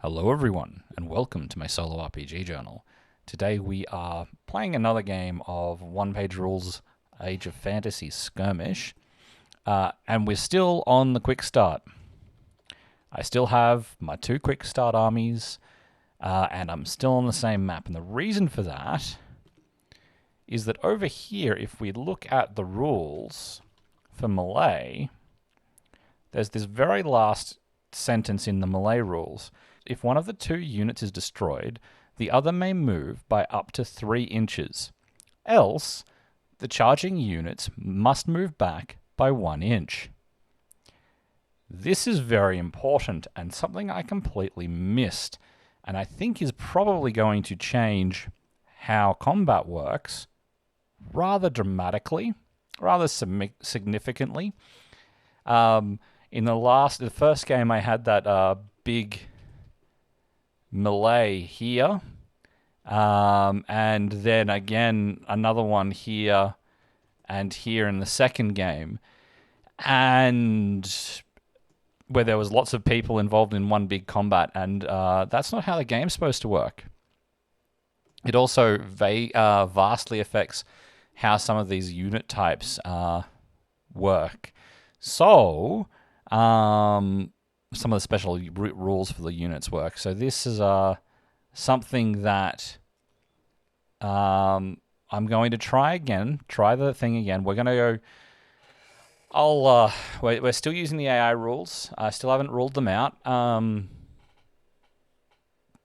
Hello everyone, and welcome to my solo RPG journal. Today we are playing another game of one-page rules Age of Fantasy Skirmish, and we're still on the Quickstart. I still have my two Quickstart armies, and I'm still on the same map. And the reason for that is that over here, if we look at the rules for melee, there's this very last sentence in the melee rules. If one of the two units is destroyed, the other may move by up to 3 inches. Else, the charging units must move back by 1 inch. This is very important and something I completely missed, and I think is probably going to change how combat works rather dramatically, rather significantly. In the first game, I had that big melee here, and then again another one here and here in the second game, and where there was lots of people involved in one big combat, and that's not how the game's supposed to work. It also vastly affects how some of these unit types work. So, some of the special rules for the units work. So this is something that I'm going to try the thing again. We're going to go... we're still using the AI rules. I still haven't ruled them out.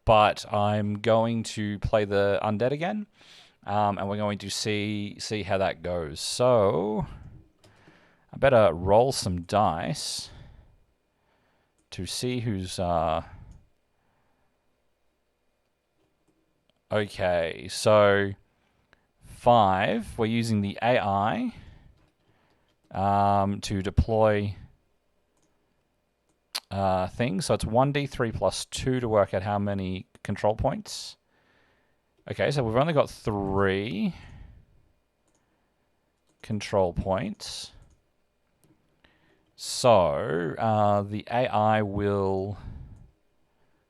But I'm going to play the Undead again. And we're going to see how that goes. So I better roll some dice to see who's... Okay, so 5, we're using the AI to deploy things. So it's 1d3 plus 2 to work out how many control points. Okay, so we've only got 3 control points. So the AI will...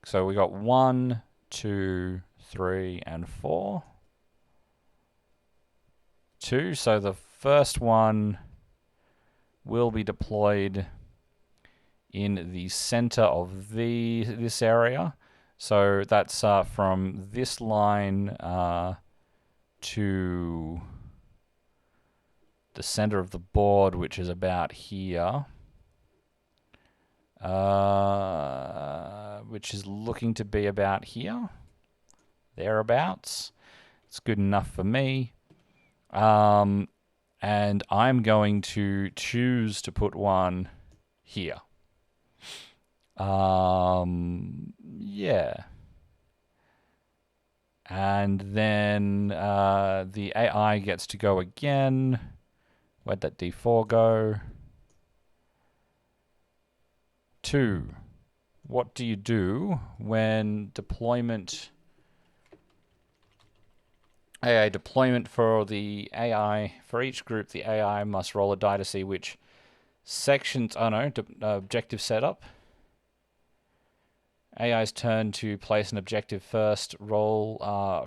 So we got 1, 2, 3, and 4. 2. So the first one will be deployed in the center of this area. So that's from this line to the center of the board, which is about here. Which is looking to be about here. Thereabouts. It's good enough for me. And I'm going to choose to put one here. Yeah. And then the AI gets to go again. Where'd that D4 go? 2. What do you do when deployment... AI deployment for the AI, for each group, the AI must roll a die to see which sections, objective setup. AI's turn to place an objective first, roll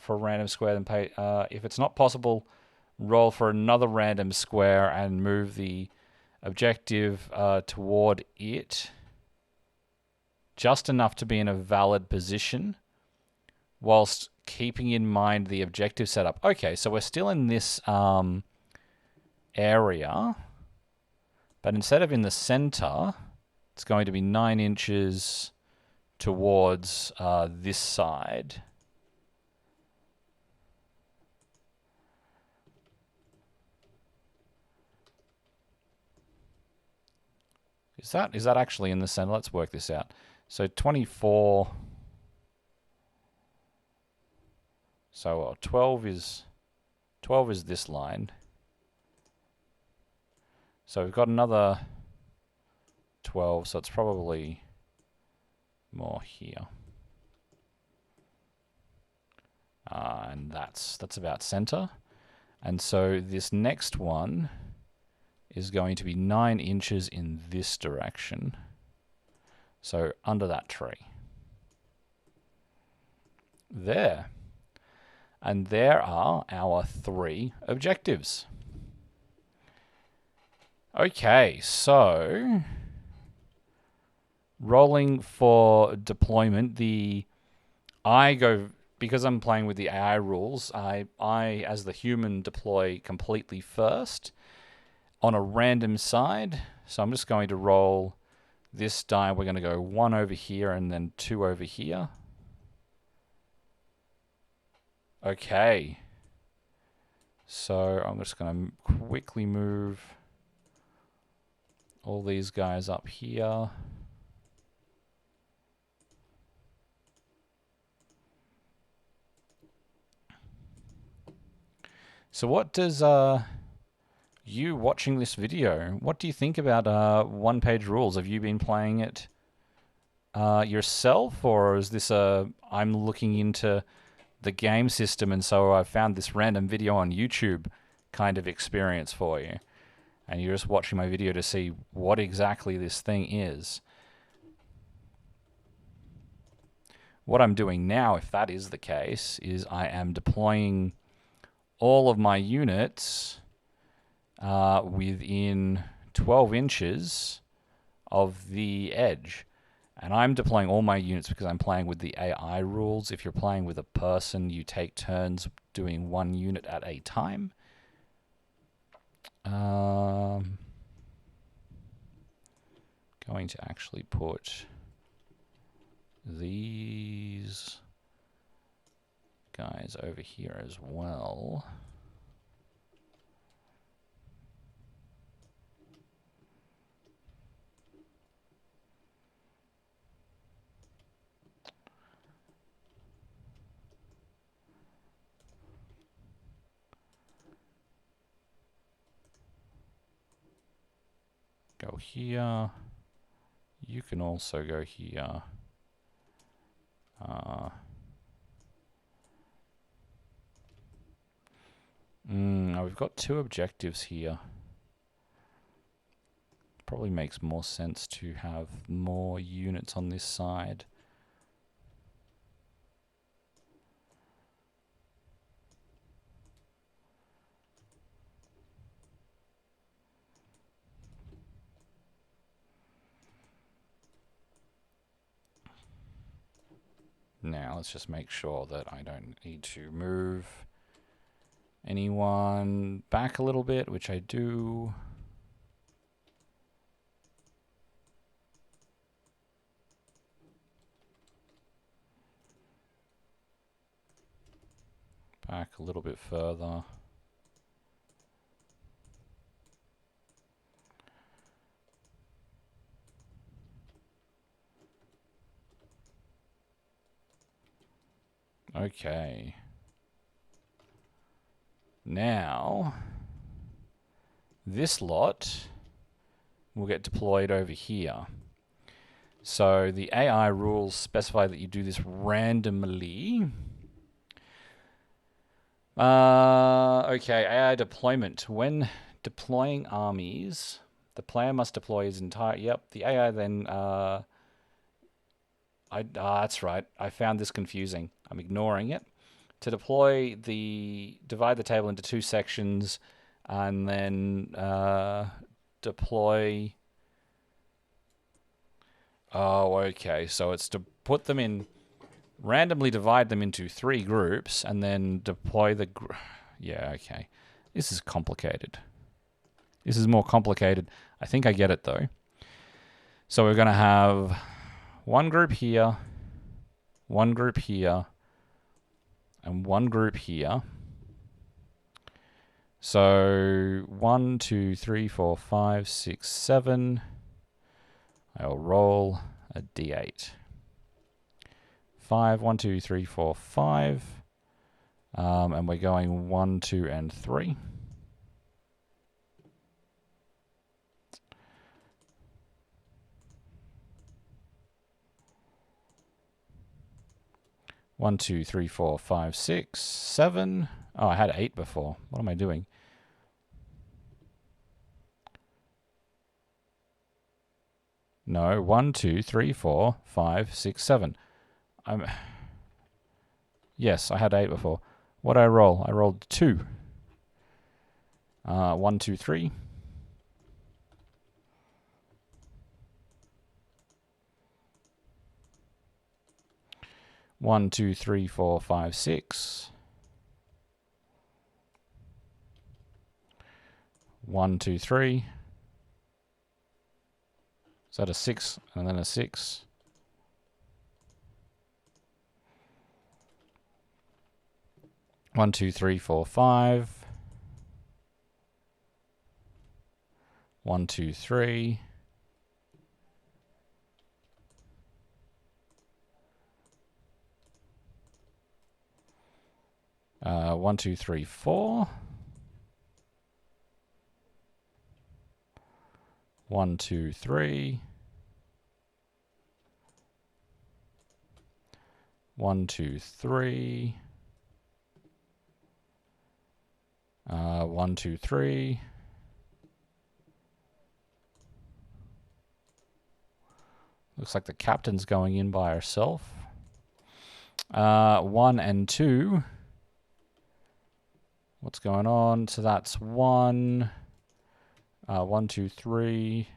for a random square, then pay. If it's not possible, roll for another random square and move the objective toward it just enough to be in a valid position whilst keeping in mind the objective setup. Okay, so we're still in this area, but instead of in the center, it's going to be 9 inches towards this side. Is that actually in the center? Let's work this out. So 24... So 12 is this line. So we've got another 12, so it's probably more here. And that's about center. And so this next one is going to be 9 inches in this direction. So under that tree. there. And there are our 3 objectives. Okay, so rolling for deployment, because I'm playing with the AI rules, I as the human deploy completely first on a random side. So I'm just going to roll this die. We're going to go 1 over here and then 2 over here. Okay. So I'm just going to quickly move all these guys up here. So what does you watching this video, what do you think about one-page rules? Have you been playing it yourself, or is this I'm looking into the game system and so I found this random video on YouTube kind of experience for you, and you're just watching my video to see what exactly this thing is? What I'm doing now, if that is the case, is I am deploying all of my units within 12 inches of the edge. And I'm deploying all my units because I'm playing with the AI rules. If you're playing with a person, you take turns doing 1 unit at a time. Going to actually put these guys over here as well. Go here. You can also go here. We've got 2 objectives here. Probably makes more sense to have more units on this side. Now let's just make sure that I don't need to move anyone back a little bit, which I do. Back a little bit further. Okay. Now, this lot will get deployed over here. So the AI rules specify that you do this randomly. Okay, AI deployment. When deploying armies, the player must deploy his entire... Yep, the AI then... that's right. I found this confusing. I'm ignoring it. To deploy divide the table into 2 sections, and then deploy. Oh, okay. So it's to put them in, randomly divide them into 3 groups, and then deploy the. Yeah, okay. This is complicated. This is more complicated. I think I get it though. So we're gonna have 1 group here, 1 group here, and 1 group here. So 1, 2, 3, 4, 5, 6, 7. I'll roll a d8. 5, 1, 2, 3, 4, 5. And we're going 1, 2, and 3. One, 2, 3, 4, 5, 6, 7. Oh, I had 8 before. What am I doing? No, 1, 2, 3, 4, 5, 6, 7. Yes, I had 8 before. What did I roll? I rolled 2. 1, 2, 3. 1, 2, 3, 4, 5, 6. 1, 2, 3. Is that a 6 and then a 6? 1, 2, 3, 4, 5. 1, 2, 3. 1, 2, 3, 4. 1, 2, 3. 1, 2, 3. 1, 2, 3. Looks like the captain's going in by herself. 1 and 2. What's going on? So that's 1. 1, 2, 3.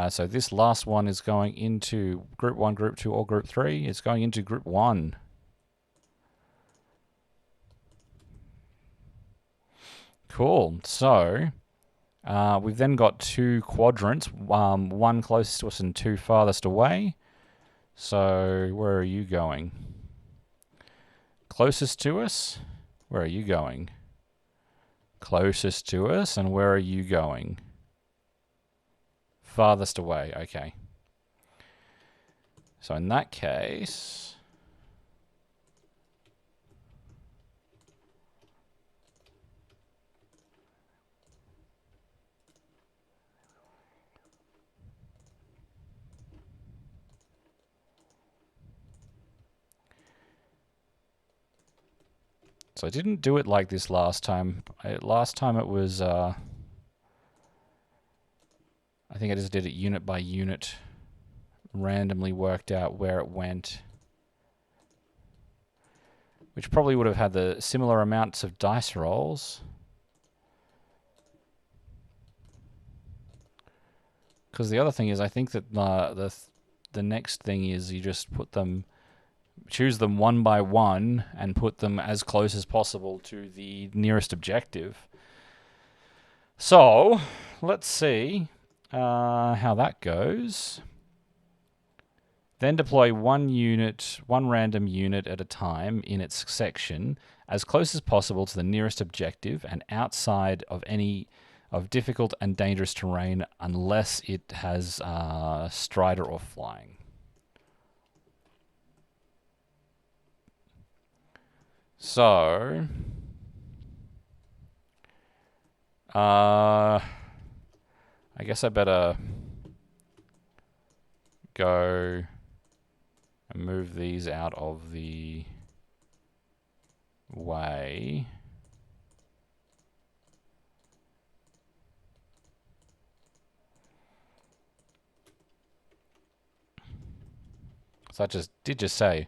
So this last one is going into Group 1, Group 2, or Group 3. It's going into Group 1. Cool. So we've then got 2 quadrants, 1 closest to us and 2 farthest away. So where are you going? Closest to us? Where are you going? Closest to us, and where are you going? Farthest away, okay. So in that case... So I didn't do it like this last time. Last time it was... I think I just did it unit by unit. Randomly worked out where it went. Which probably would have had the similar amounts of dice rolls. Because the other thing is, I think that the next thing is you just put them... Choose them one by one and put them as close as possible to the nearest objective. So, let's see how that goes. Then deploy one random unit at a time in its section, as close as possible to the nearest objective and outside of any of difficult and dangerous terrain unless it has strider or flying. So, I guess I better go and move these out of the way. So I did just say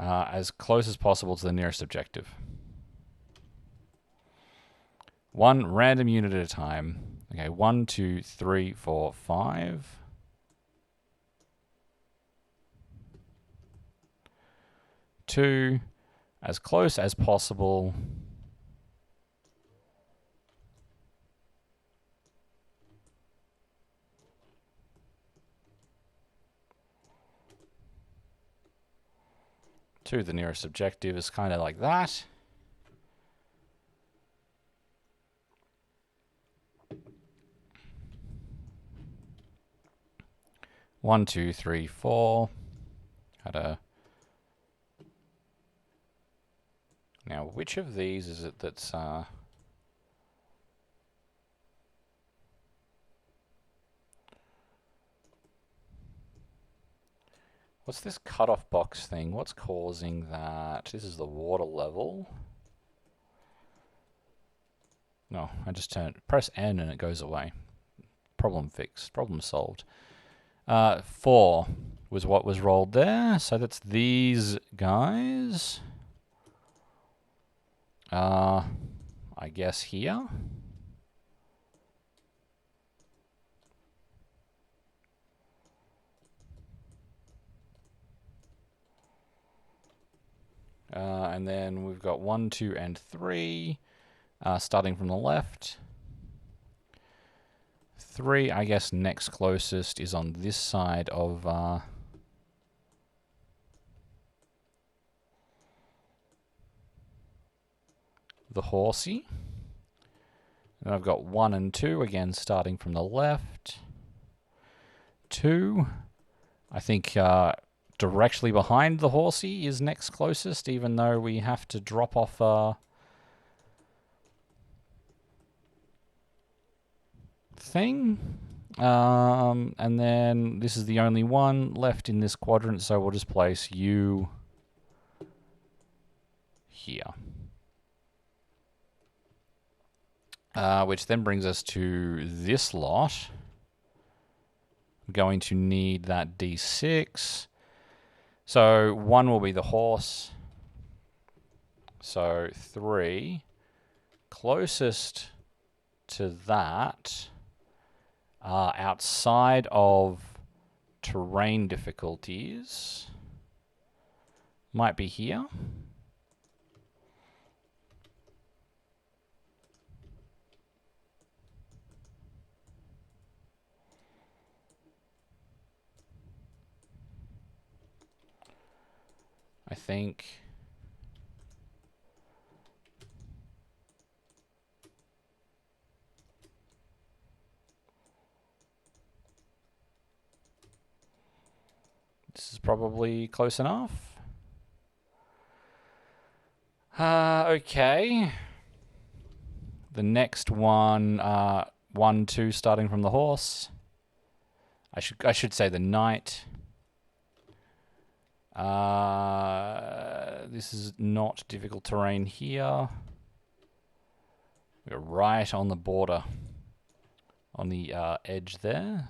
as close as possible to the nearest objective. One random unit at a time. Okay, 1, 2, 3, 4, 5. 2, as close as possible to the nearest objective is kind of like that. One, 2, 3, 4. Now, which of these is it that's... What's this cutoff box thing? What's causing that? This is the water level. No, I just press N and it goes away. problem fixed. Problem solved. 4 was what was rolled there. So that's these guys. I guess here. And then we've got 1, 2, and 3, starting from the left. 3, I guess next closest is on this side of the horsey. Then I've got 1 and 2, again starting from the left. 2, I think directly behind the horsey is next closest, even though we have to drop off thing. And then this is the only one left in this quadrant, so we'll just place you here. Which then brings us to this lot. I'm going to need that D6. So 1 will be the horse. So 3. Closest to that, outside of terrain difficulties, might be here. I think. This is probably close enough. Okay. The next one, 1, 2, starting from the horse. I should say the knight. This is not difficult terrain here. We're right on the border, on the edge there.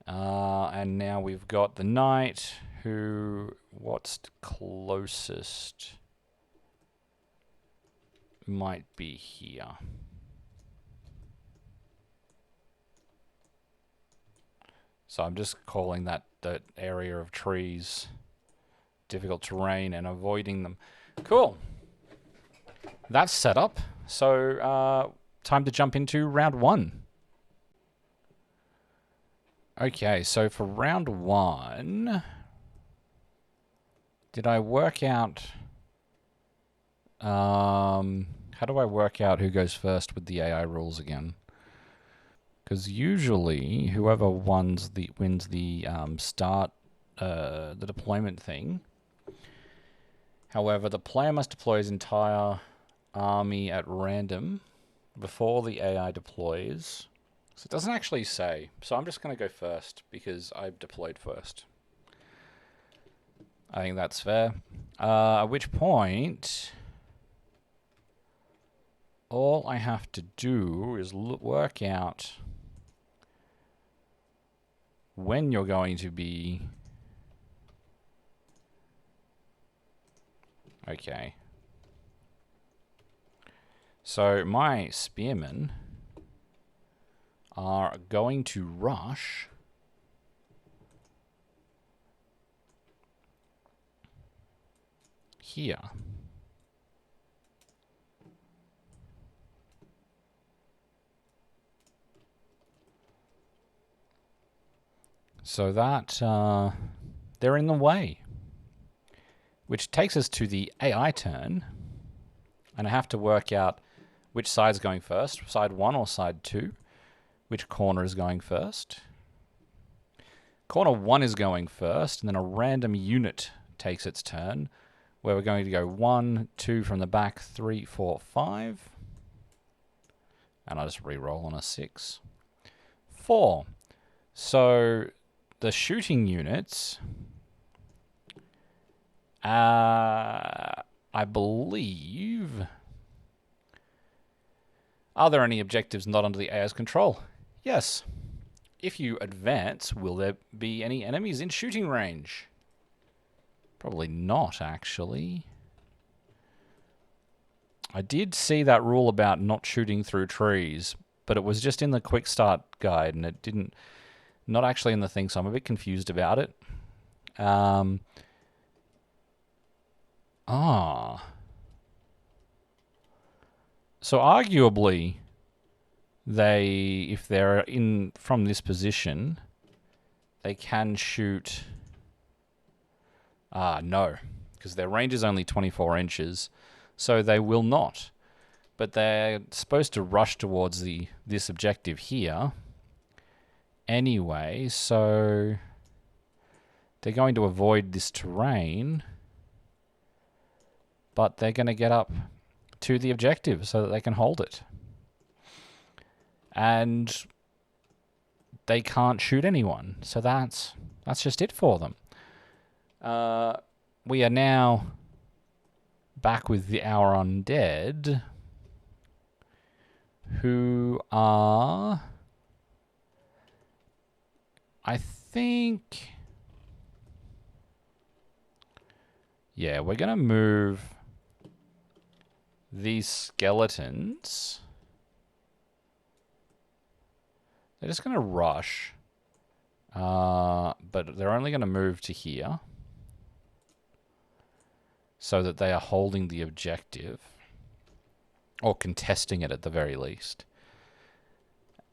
And now we've got the knight, who, what's closest? Might be here. So I'm just calling that area of trees difficult terrain and avoiding them. Cool. That's set up. So time to jump into round 1. Okay, so for round 1, did I work out... how do I work out who goes first with the AI rules again? Because usually, whoever wins the start, the deployment thing. However, the player must deploy his entire army at random before the AI deploys. So it doesn't actually say. So I'm just going to go first because I've deployed first. I think that's fair. At which point, all I have to do is work out when you're going to be... Okay. So my spearmen are going to rush here. So that they're in the way. Which takes us to the AI turn. And I have to work out which side's going first, side 1 or side 2. Which corner is going first. Corner 1 is going first, and then a random unit takes its turn, where we're going to go 1, 2 from the back, 3, 4, 5. And I'll just re-roll on a 6. 4. So the shooting units, I believe, Are there any objectives not under the AI's control? Yes. If you advance, will there be any enemies in shooting range? Probably not, actually. I did see that rule about not shooting through trees, but it was just in the Quickstart guide, and it didn't... Not actually in the thing, so I'm a bit confused about it. So arguably, if they're in from this position, they can shoot... no, because their range is only 24 inches, so they will not. But they're supposed to rush towards this objective here anyway, so they're going to avoid this terrain, but they're going to get up to the objective so that they can hold it. And they can't shoot anyone, so that's just it for them. We are now back with our Undead, who are, I think... Yeah, we're going to move these skeletons. They're just going to rush. But they're only going to move to here, so that they are holding the objective. Or contesting it at the very least.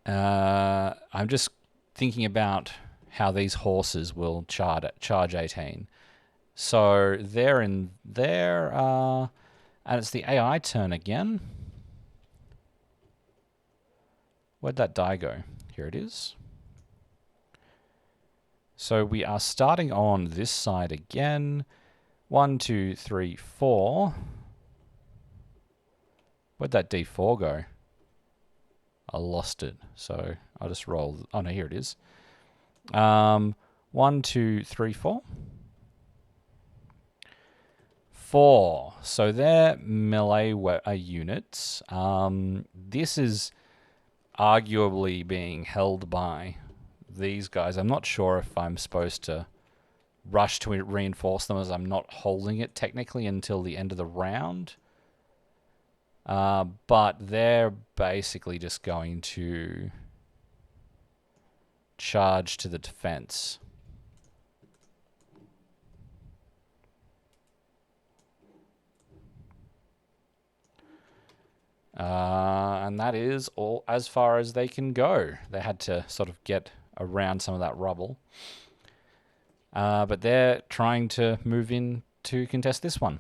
I'm just thinking about how these horses will charge 18. So they're in there, and it's the AI turn again. Where'd that die go? Here it is. So we are starting on this side again. 1, 2, 3, 4. Where'd that D4 go? I lost it, so I'll just roll. Oh no, here it is. 1, 2, 3, 4. 4. So they're melee units. This is arguably being held by these guys. I'm not sure if I'm supposed to rush to reinforce them, as I'm not holding it technically until the end of the round. But they're basically just going to charge to the defense. And that is all as far as they can go. They had to sort of get around some of that rubble. But they're trying to move in to contest this one.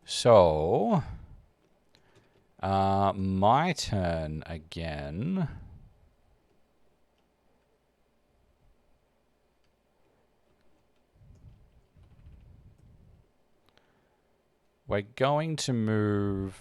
So, my turn again. We're going to move...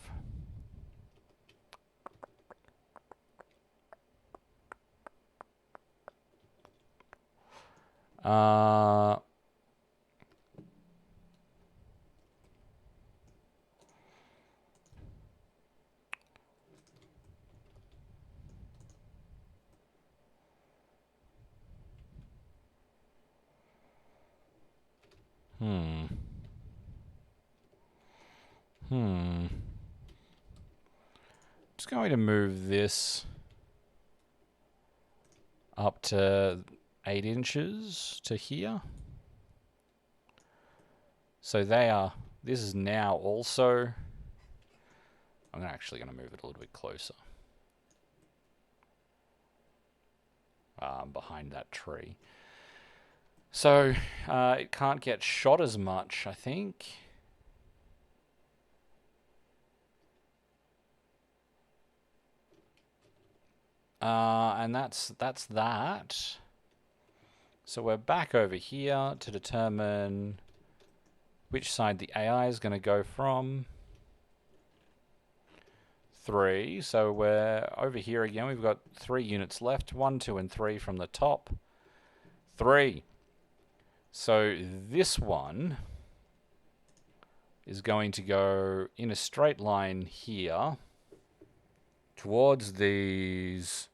Just going to move this up to 8 inches to here. So they are... This is now also... I'm actually going to move it a little bit closer. Behind that tree. So it can't get shot as much, I think. And that's that. So we're back over here to determine which side the AI is going to go from. 3. So we're over here again. We've got 3 units left. 1, 2, and 3 from the top. 3. So this one is going to go in a straight line here towards these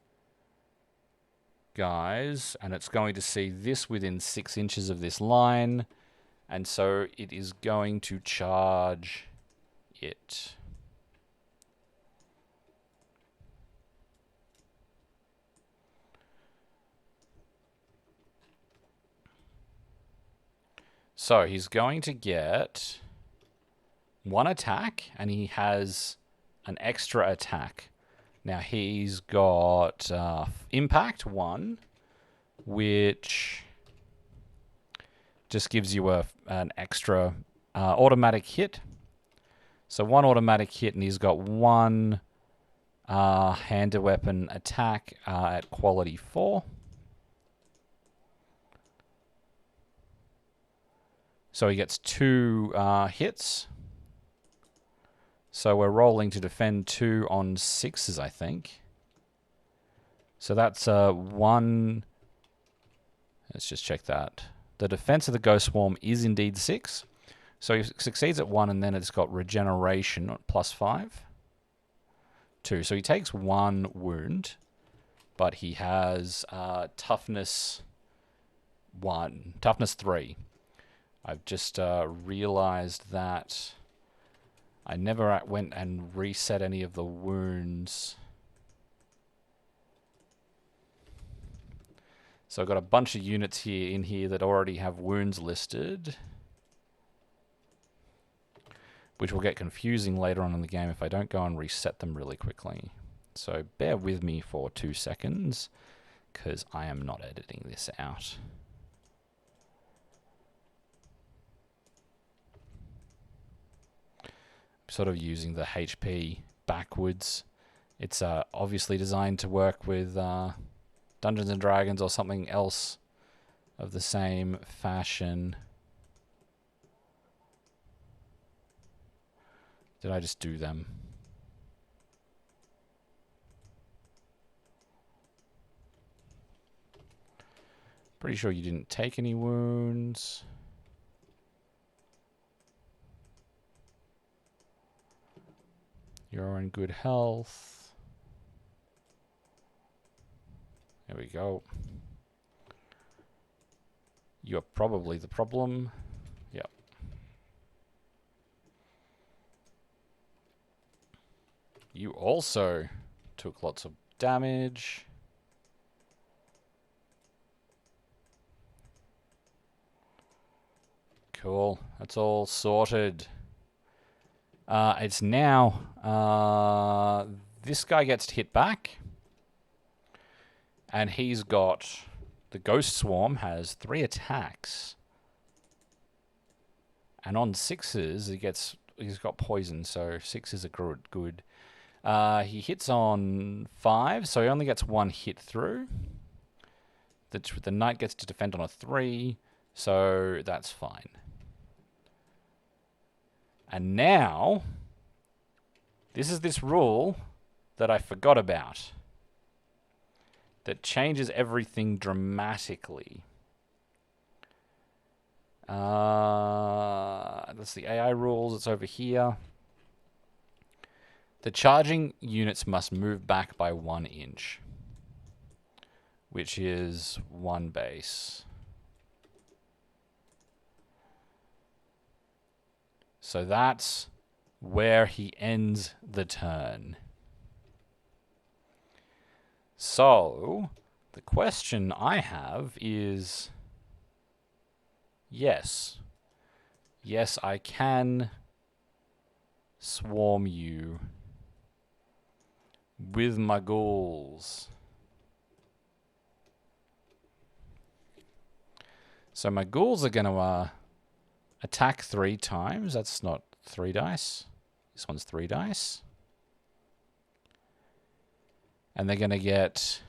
guys, and it's going to see this within 6 inches of this line, and so it is going to charge it. So he's going to get 1 attack, and he has an extra attack. Now he's got Impact 1, which just gives you an extra automatic hit. So 1 automatic hit, and he's got 1 hand weapon attack at quality 4. So he gets 2 hits. So we're rolling to defend 2 on 6s, I think. So that's 1. Let's just check that. The defense of the Ghost Swarm is indeed 6. So he succeeds at 1, and then it's got regeneration plus 5. 2. So he takes 1 wound, but he has toughness 1. Toughness 3. I've just realized that I never went and reset any of the wounds. So I've got a bunch of units in here that already have wounds listed, which will get confusing later on in the game if I don't go and reset them really quickly. So bear with me for 2 seconds, because I am not editing this out. Sort of using the HP backwards. It's obviously designed to work with Dungeons and Dragons or something else of the same fashion. Did I just do them? Pretty sure you didn't take any wounds. You're in good health. There we go. You're probably the problem. Yep. You also took lots of damage. Cool. That's all sorted. It's now, this guy gets hit back, and he's got, the Ghost Swarm has 3 attacks, and on 6s, he's got poison, so 6s are good. He hits on 5, so he only gets 1 hit through. The Knight gets to defend on a 3, so that's fine. And now, this is this rule that I forgot about that changes everything dramatically. That's the AI rules. It's over here. The charging units must move back by 1 inch, which is 1 base. So that's where he ends the turn. So the question I have is, yes, I can swarm you with my ghouls. So my ghouls are going to attack 3 times. That's not 3 dice. This one's 3 dice. And they're going to get...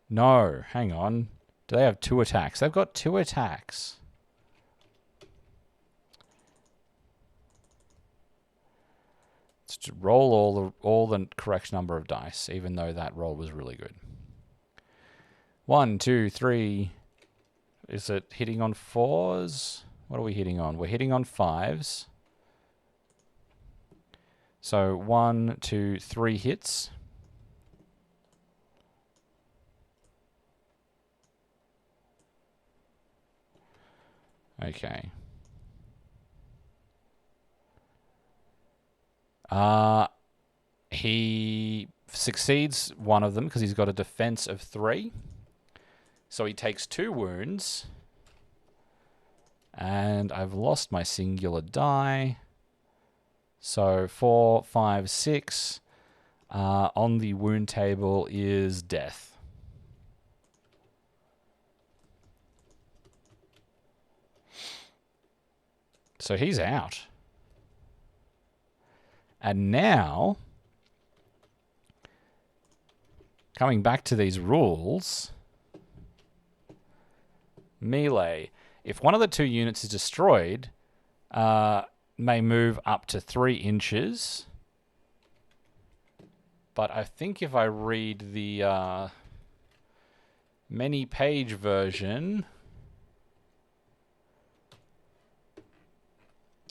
No, hang on. Do they have 2 attacks? They've got 2 attacks. Let's just roll all the correct number of dice, even though that roll was really good. 1, 2, 3. Is it hitting on 4s? What are we hitting on? We're hitting on 5s. So 1, 2, 3 hits. Okay. He succeeds one of them because he's got a defense of 3. So he takes 2 wounds. And I've lost my singular die. So 4, 5, 6. On the wound table is death. So he's out. And now, coming back to these rules, melee. If one of the 2 units is destroyed, may move up to 3 inches. But I think if I read the many-page version,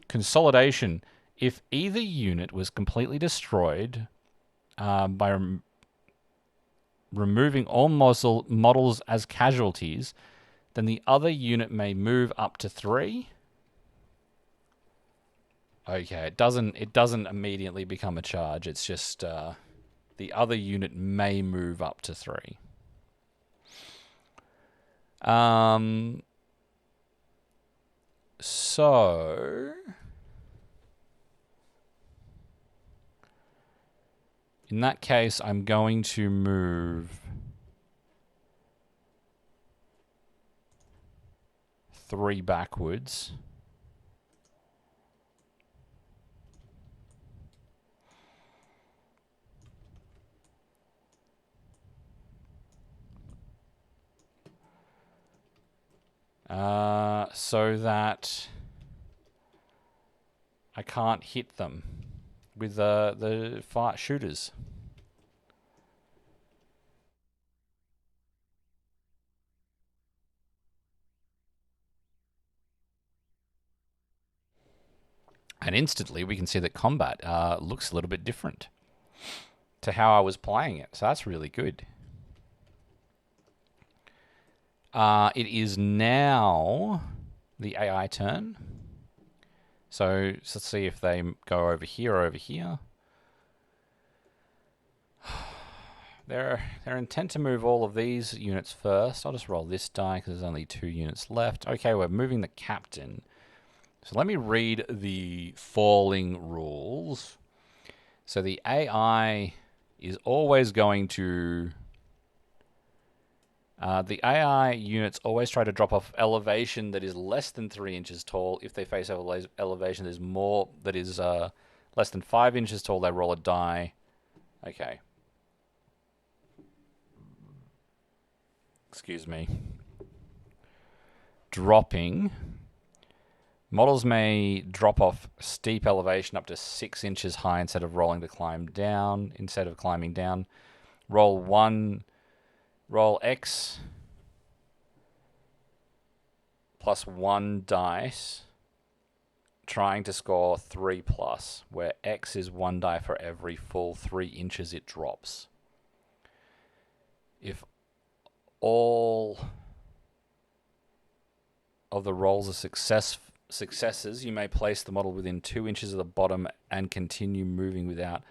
consolidation. If either unit was completely destroyed by removing all models as casualties, then the other unit may move up to 3. Okay, it doesn't immediately become a charge. It's just the other unit may move up to 3. So in that case, I'm going to move 3 backwards. So that I can't hit them with the fire shooters. And instantly we can see that combat looks a little bit different to how I was playing it. So that's really good. It is now the AI turn. So let's see if they go over here or over here. They're intent to move all of these units first. I'll just roll this die because there's only 2 units left. Okay, we're moving the captain. So let me read the falling rules. So the AI is always going to... the AI units always try to drop off elevation that is less than 3 inches tall. If they face elevation that is more, that is less than 5 inches tall, they roll a die. Okay. Excuse me. Dropping. Models may drop off steep elevation up to 6 inches high instead of rolling to climb down. Instead of climbing down, roll X plus 1 dice, trying to score 3+, where X is 1 die for every full 3 inches it drops. If all of the rolls are successes, you may place the model within 2 inches of the bottom and continue moving without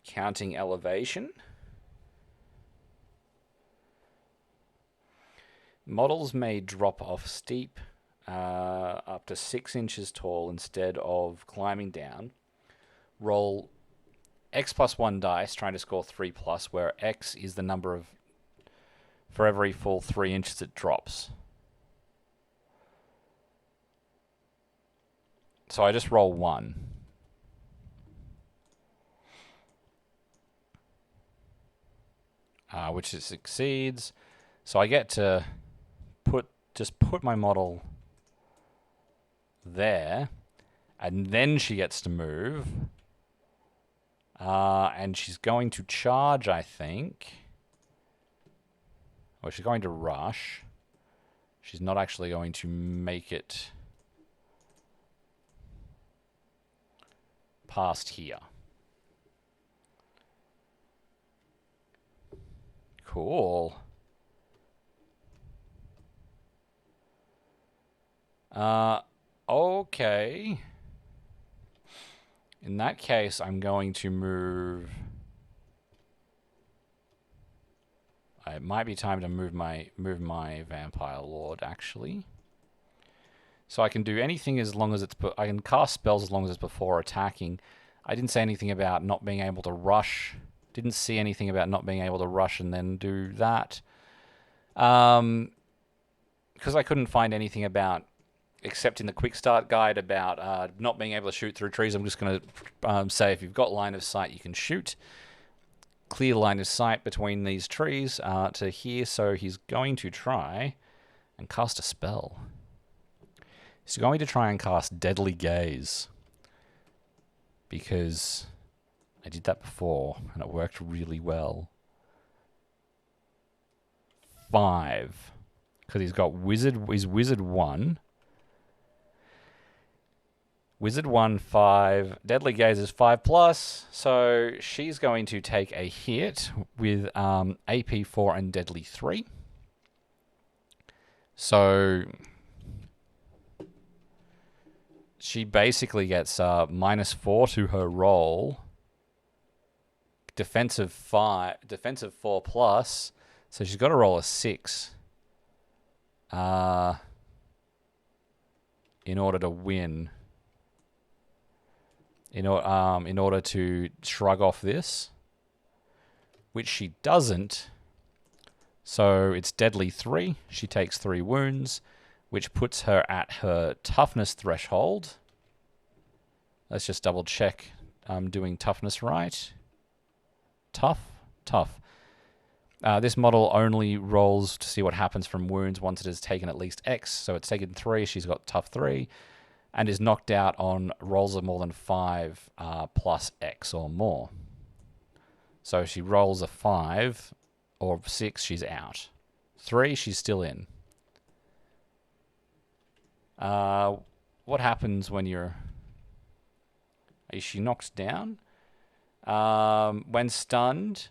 counting elevation. Models may drop off steep up to 6 inches tall instead of climbing down. Roll X plus 1 dice, trying to score 3+, where X is the number of for every full 3 inches it drops. So I just roll 1. Which it succeeds. So I get to put my model there, and then she gets to move. And she's going to charge, I think. Or she's going to rush. She's not actually going to make it past here. Cool. Okay. In that case, I'm going to move... It might be time to move my Vampire Lord, actually. So I can do anything as long as it's... I can cast spells as long as it's before attacking. I didn't say anything about not being able to rush. Didn't see anything about not being able to rush and then do that. Because I couldn't find anything about, except in the Quickstart guide, about not being able to shoot through trees. I'm just going to say if you've got line of sight, you can shoot. Clear line of sight between these trees to here, so he's going to try and cast a spell. He's going to try and cast Deadly Gaze, because I did that before and it worked really well. 5, because he's got Wizard 1. Wizard 1, 5. Deadly Gaze is 5+. So she's going to take a hit with AP 4 and Deadly 3. So she basically gets -4 to her roll. Defensive 4+. So she's got to roll a 6 in order to win. In order to shrug off this, which she doesn't. So it's Deadly 3. She takes 3 wounds, which puts her at her toughness threshold. Let's just double check I'm doing toughness right. Tough. This model only rolls to see what happens from wounds once it has taken at least X. So it's taken 3. She's got tough 3. And is knocked out on rolls of more than 5 plus X or more. So if she rolls a 5 or 6, she's out. 3, she's still in. What happens when you're... Is she knocked down? When stunned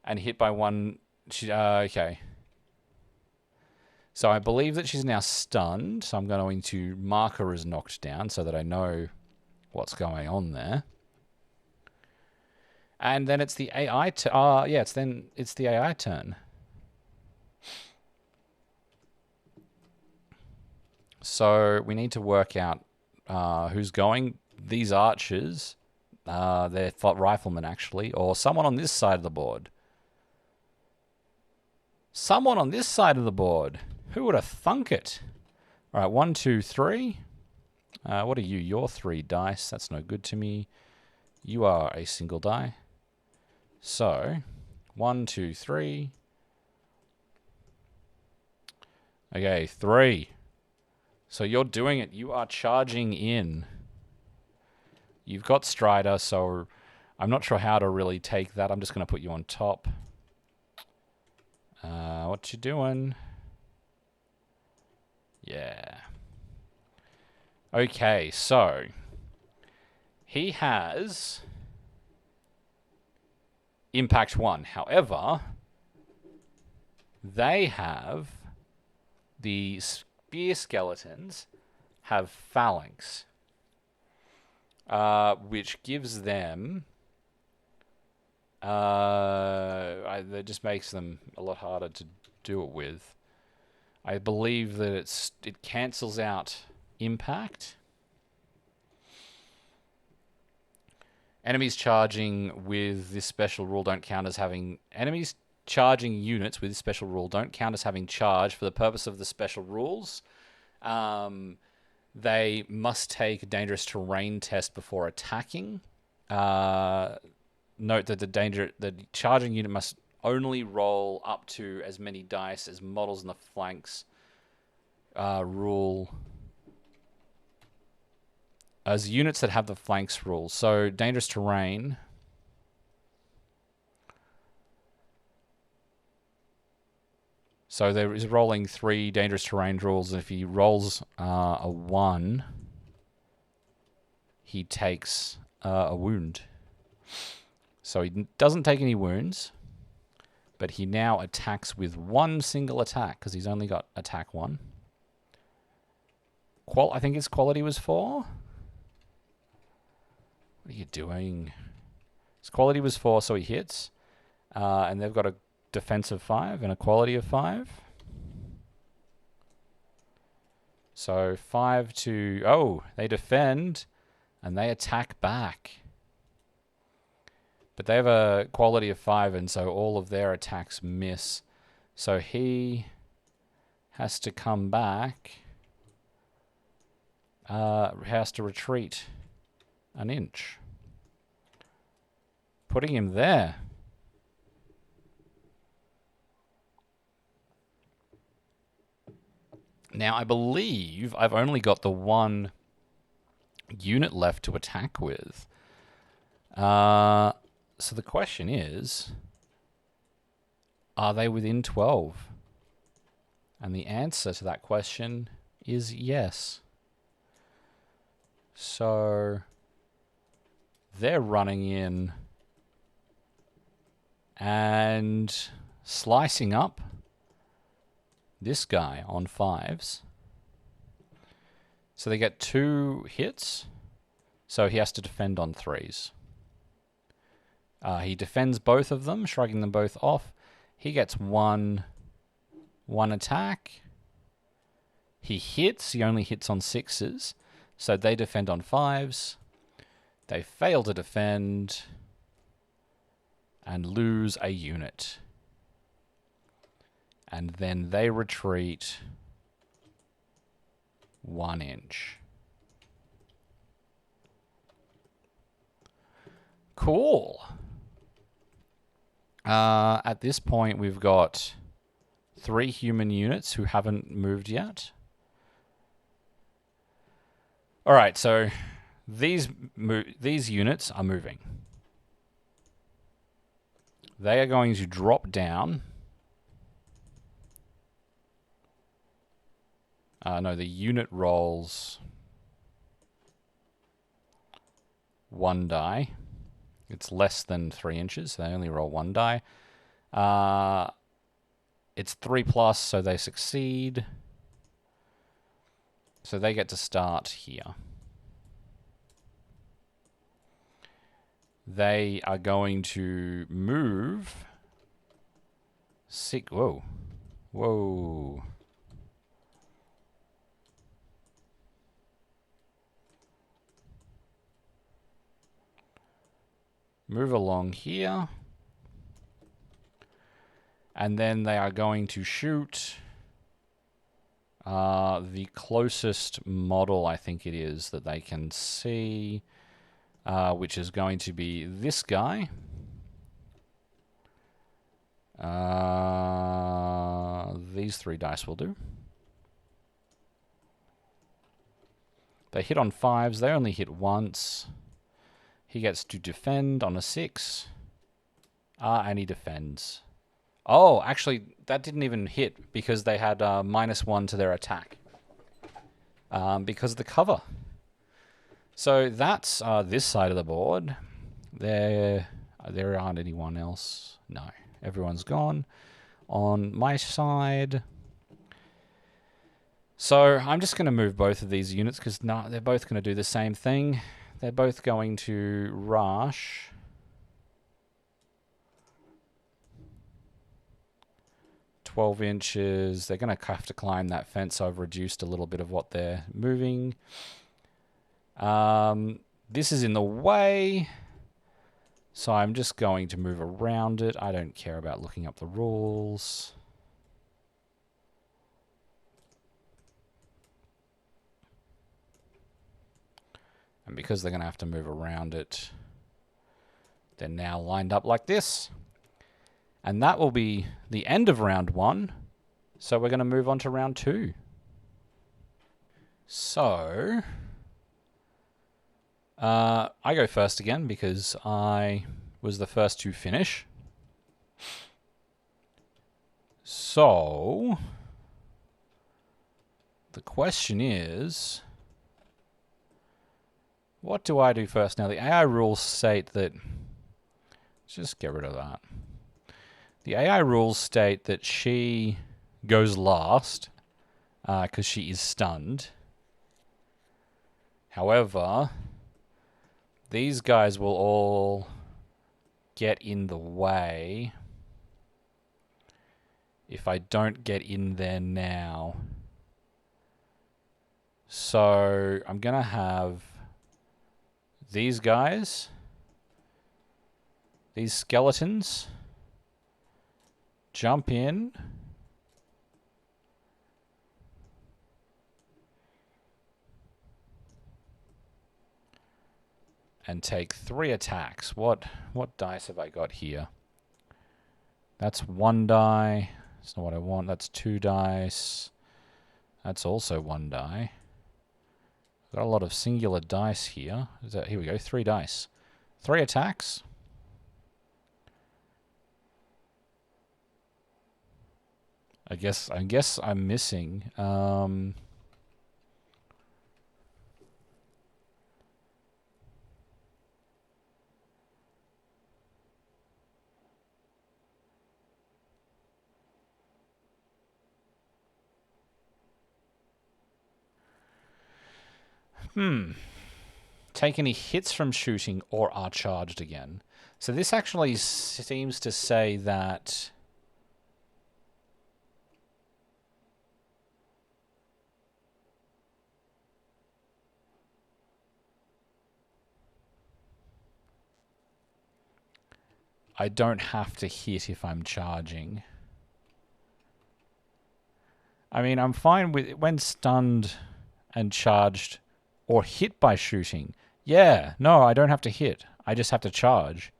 and hit by one... okay. So I believe that she's now stunned, so I'm going to mark her as knocked down so that I know what's going on there. And then it's the AI turn. It's the AI turn. So we need to work out who's going. These archers, they're riflemen actually, or someone on this side of the board. Someone on this side of the board. Who would have thunk it? All right, 1, 2, 3. What are you? You're 3 dice. That's no good to me. You are a single die. So, 1, 2, 3. Okay, 3. So you're doing it. You are charging in. You've got Strider, so I'm not sure how to really take that. I'm just going to put you on top. What you doing? Yeah. Okay, so he has Impact 1. However, they have the spear skeletons have phalanx, which gives them that just makes them a lot harder to do it with. I believe that it cancels out impact. Enemies charging with this special rule don't count as having... Enemies charging units with this special rule don't count as having charge for the purpose of the special rules. They must take a dangerous terrain test before attacking. Note that the charging unit must only roll up to as many dice as models in the flanks rule as units that have the flanks rule. So dangerous terrain. So there is rolling 3 dangerous terrain rules, and if he rolls a 1, he takes a wound. So he doesn't take any wounds, But he now attacks with one single attack because he's only got attack 1. I think his quality was 4. What are you doing? His quality was 4, so he hits. And they've got a defense of 5 and a quality of 5. So 5 to... Oh, they defend and they attack back. But they have a quality of 5, and so all of their attacks miss. So he has to come back. Has to retreat an inch. Putting him there. Now, I believe I've only got the one unit left to attack with. So the question is, are they within 12? And the answer to that question is yes. So they're running in and slicing up this guy on 5s. So they get 2 hits. So he has to defend on 3s. He defends both of them, shrugging them both off. He gets one attack. He hits. He only hits on 6s. So they defend on 5s. They fail to defend and lose a unit. And then they retreat 1 inch. Cool. At this point, we've got 3 human units who haven't moved yet. All right, so these units are moving. They are going to drop down. No, the unit rolls 1 die. It's less than 3 inches, so they only roll 1 die. It's 3+, so they succeed. So they get to start here. They are going to move 6. Whoa. Whoa. Move along here. And then they are going to shoot the closest model, I think it is, that they can see, which is going to be this guy. These 3 dice will do. They hit on 5s. They only hit once. He gets to defend on a 6. And he defends. Oh, actually, that didn't even hit because they had -1 to their attack. Because of the cover. So that's this side of the board. There aren't anyone else. No, everyone's gone. On my side... So I'm just going to move both of these units because they're both going to do the same thing. They're both going to rush. $12 inches. They're going to have to climb that fence. So I've reduced a little bit of what they're moving. This is in the way. So I'm just going to move around it. I don't care about looking up the rules. And because they're going to have to move around it, they're now lined up like this. And that will be the end of round 1. So we're going to move on to round 2. So, I go first again because I was the first to finish. So, the question is... What do I do first? Now, the AI rules state that... Let's just get rid of that. The AI rules state that she goes last because she is stunned. However, these guys will all get in the way if I don't get in there now. So I'm going to have these guys, these skeletons, jump in. And take 3 attacks. What dice have I got here? That's 1 die. That's not what I want. That's 2 dice. That's also 1 die. Got a lot of singular dice here. Here we go. 3 dice. 3 attacks. I guess I'm missing. Take any hits from shooting or are charged again. So this actually seems to say that I don't have to hit if I'm charging. I mean, I'm fine with when stunned and charged or hit by shooting. Yeah, no, I don't have to hit. I just have to charge.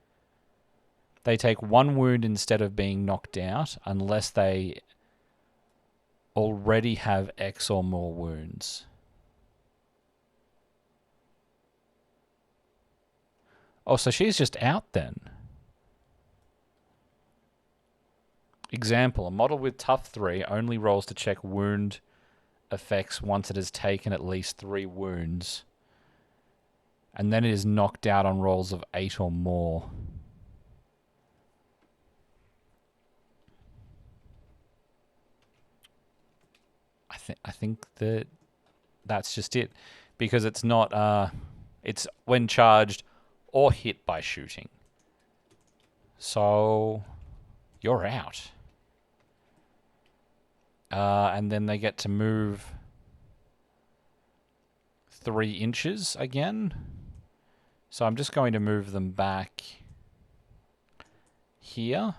They take 1 wound instead of being knocked out unless they already have X or more wounds. Oh, so she's just out then. Example, a model with tough 3 only rolls to check wound effects once it has taken at least 3 wounds. And then it is knocked out on rolls of 8 or more. I think that's just it. Because it's not it's when charged or hit by shooting. So you're out. And then they get to move 3 inches again. So I'm just going to move them back here.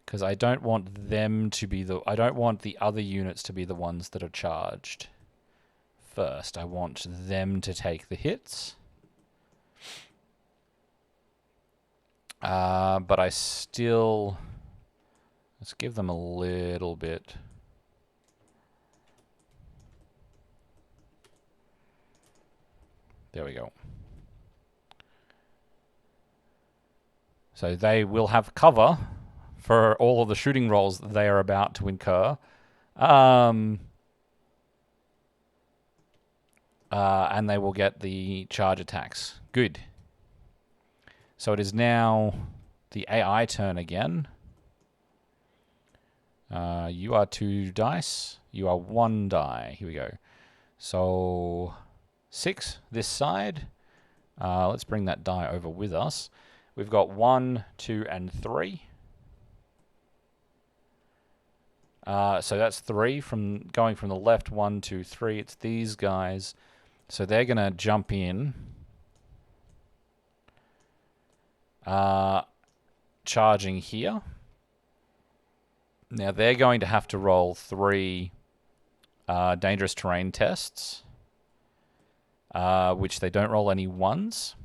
Because I don't want them to be I don't want the other units to be the ones that are charged first. I want them to take the hits. But I still... Let's give them a little bit. There we go. So they will have cover for all of the shooting rolls that they are about to incur. And they will get the charge attacks. Good. So it is now the AI turn again. You are 2 dice. You are 1 die. Here we go. So 6 this side. Let's bring that die over with us. We've got 1, 2, and 3. So that's 3 from going from the left. 1, 2, 3. It's these guys. So they're going to jump in. Charging here. Now they're going to have to roll 3 dangerous terrain tests, which they don't roll any 1s.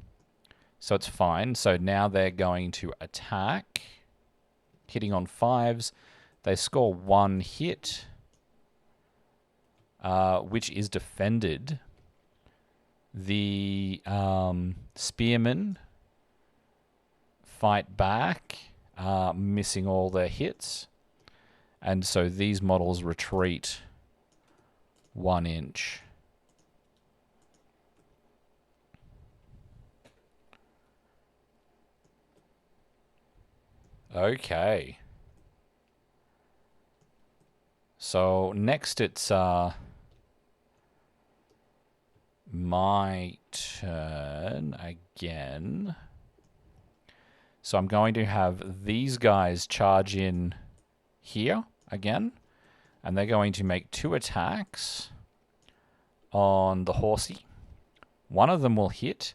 So it's fine. So now they're going to attack, hitting on 5s. They score 1 hit, which is defended. The spearmen fight back, missing all their hits. And so these models retreat 1 inch. Okay. So next it's my turn again. So I'm going to have these guys charge in here again. And they're going to make 2 attacks on the horsey. One of them will hit,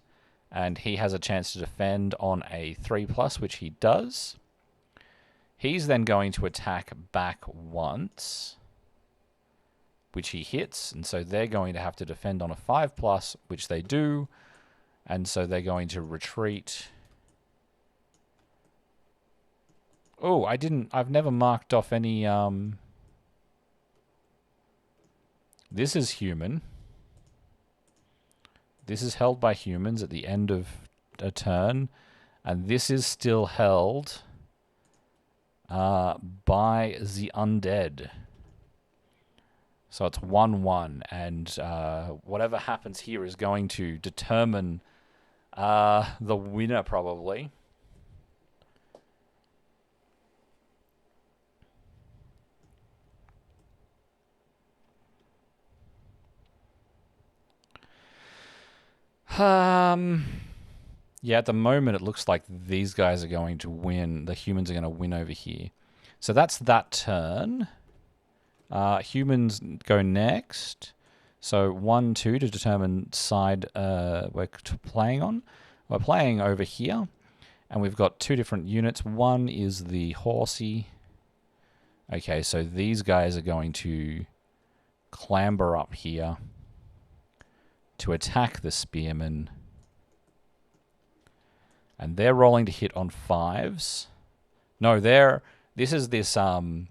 and he has a chance to defend on a 3+, which he does. He's then going to attack back once, which he hits, and so they're going to have to defend on a 5+, which they do, and so they're going to retreat. Oh, I've never marked off any, This is human. This is held by humans at the end of a turn, and this is still held by the undead. So it's 1-1, and whatever happens here is going to determine the winner, probably. Yeah, at the moment it looks like these guys are going to win. The humans are going to win over here. So that's that turn. Humans go next. So 1, 2 to determine side we're playing on. We're playing over here. And we've got 2 different units. One is the horsey. Okay, so these guys are going to clamber up here to attack the spearmen. And they're rolling to hit on 5s. No, this is this, move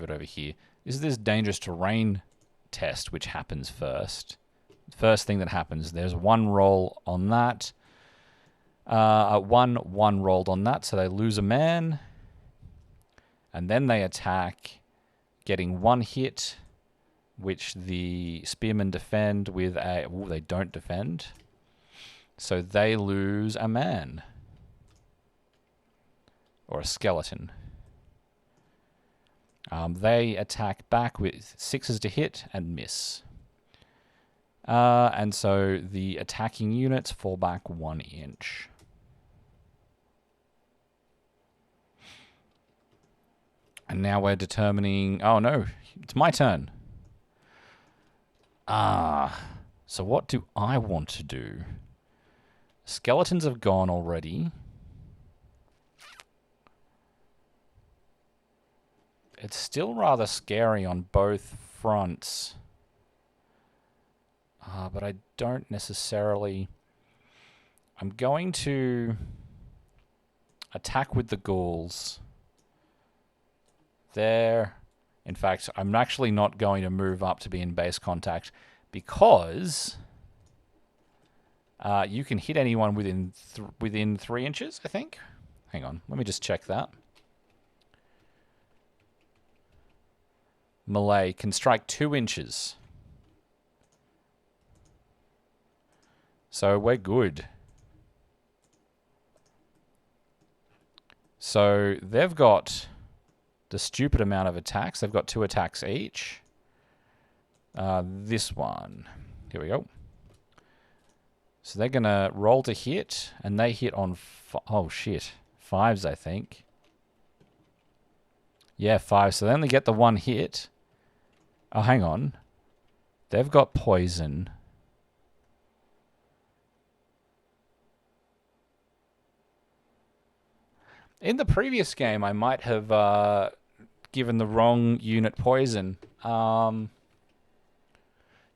it over here. This is this dangerous terrain test, which happens first. First thing that happens, there's 1 roll on that. 1 rolled on that, so they lose a man. And then they attack, getting 1 hit, which the spearmen defend with a... Ooh, they don't defend. So they lose a man. Or a skeleton. They attack back with 6s to hit and miss. And so the attacking units fall back 1 inch. And now we're determining... Oh no, it's my turn. So what do I want to do? Skeletons have gone already. It's still rather scary on both fronts. But I don't necessarily... I'm going to attack with the ghouls. There. In fact, I'm actually not going to move up to be in base contact because you can hit anyone within 3 inches, I think. Hang on, let me just check that. Melee can strike 2 inches. So we're good. So they've got the stupid amount of attacks. They've got 2 attacks each. This one. Here we go. So they're going to roll to hit, and they hit on... Oh, shit. 5s, I think. Yeah, 5. So they only get the 1 hit. Oh, hang on. They've got poison. In the previous game, I might have given the wrong unit poison.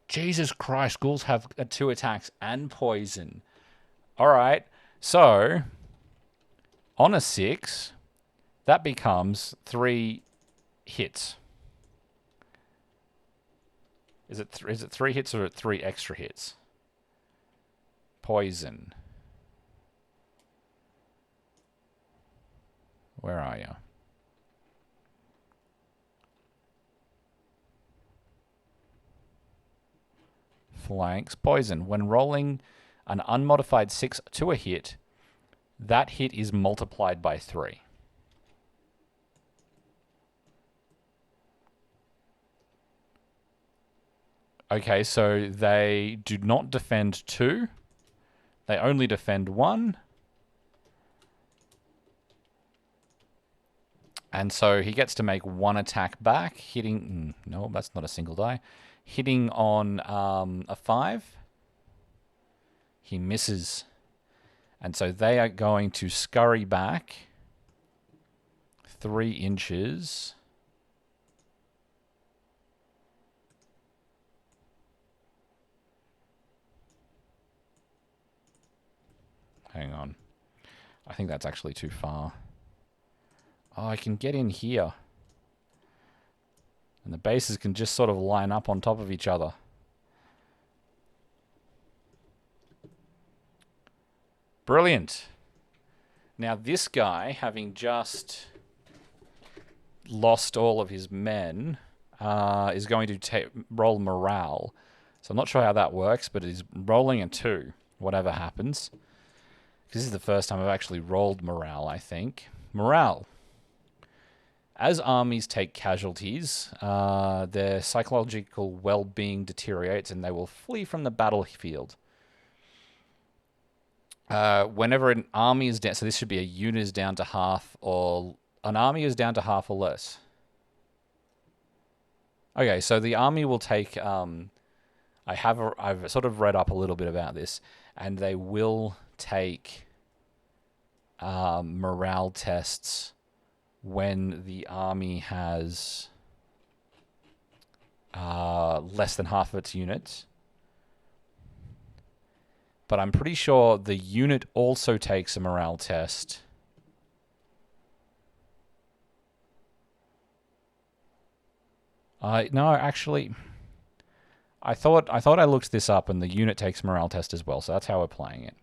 Jesus Christ, ghouls have 2 attacks and poison. Alright, so on a 6, that becomes 3 hits. Is it 3 hits or 3 extra hits? Poison. Where are you? Flanks. Poison. When rolling an unmodified 6 to a hit, that hit is multiplied by 3. Okay, so they do not defend 2. They only defend 1. And so he gets to make 1 attack back, hitting... No, that's not a single die. Hitting on a 5. He misses. And so they are going to scurry back 3 inches. Hang on. I think that's actually too far. Oh, I can get in here. And the bases can just sort of line up on top of each other. Brilliant. Now this guy, having just lost all of his men, is going to roll morale. So I'm not sure how that works, but he's rolling a 2, whatever happens. This is the first time I've actually rolled morale, I think. Morale. As armies take casualties, their psychological well-being deteriorates and they will flee from the battlefield. Whenever an army is down, so this should be a unit is down to half, or an army is down to half or less. Okay, so the army will take. I've sort of read up a little bit about this, and they will take morale tests when the army has less than half of its units. But I'm pretty sure the unit also takes a morale test. No, actually, I thought I looked this up, and the unit takes a morale test as well. So that's how we're playing it.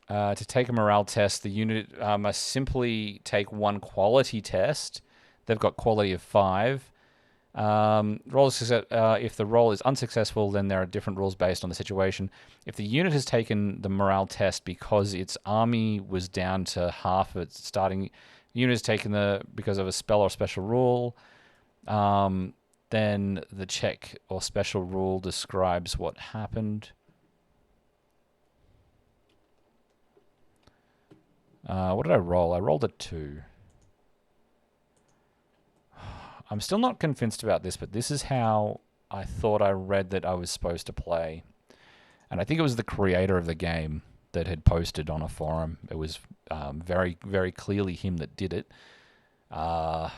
To take a morale test, the unit must simply take 1 quality test. They've got quality of 5. If the roll is unsuccessful, then there are different rules based on the situation. If the unit has taken the morale test because its army was down to half of its starting, the unit has taken because of a spell or special rule, then the check or special rule describes what happened. What did I roll? I rolled a 2. I'm still not convinced about this, but this is how I thought I read that I was supposed to play. And I think it was the creator of the game that had posted on a forum. It was very, very clearly him that did it. I'm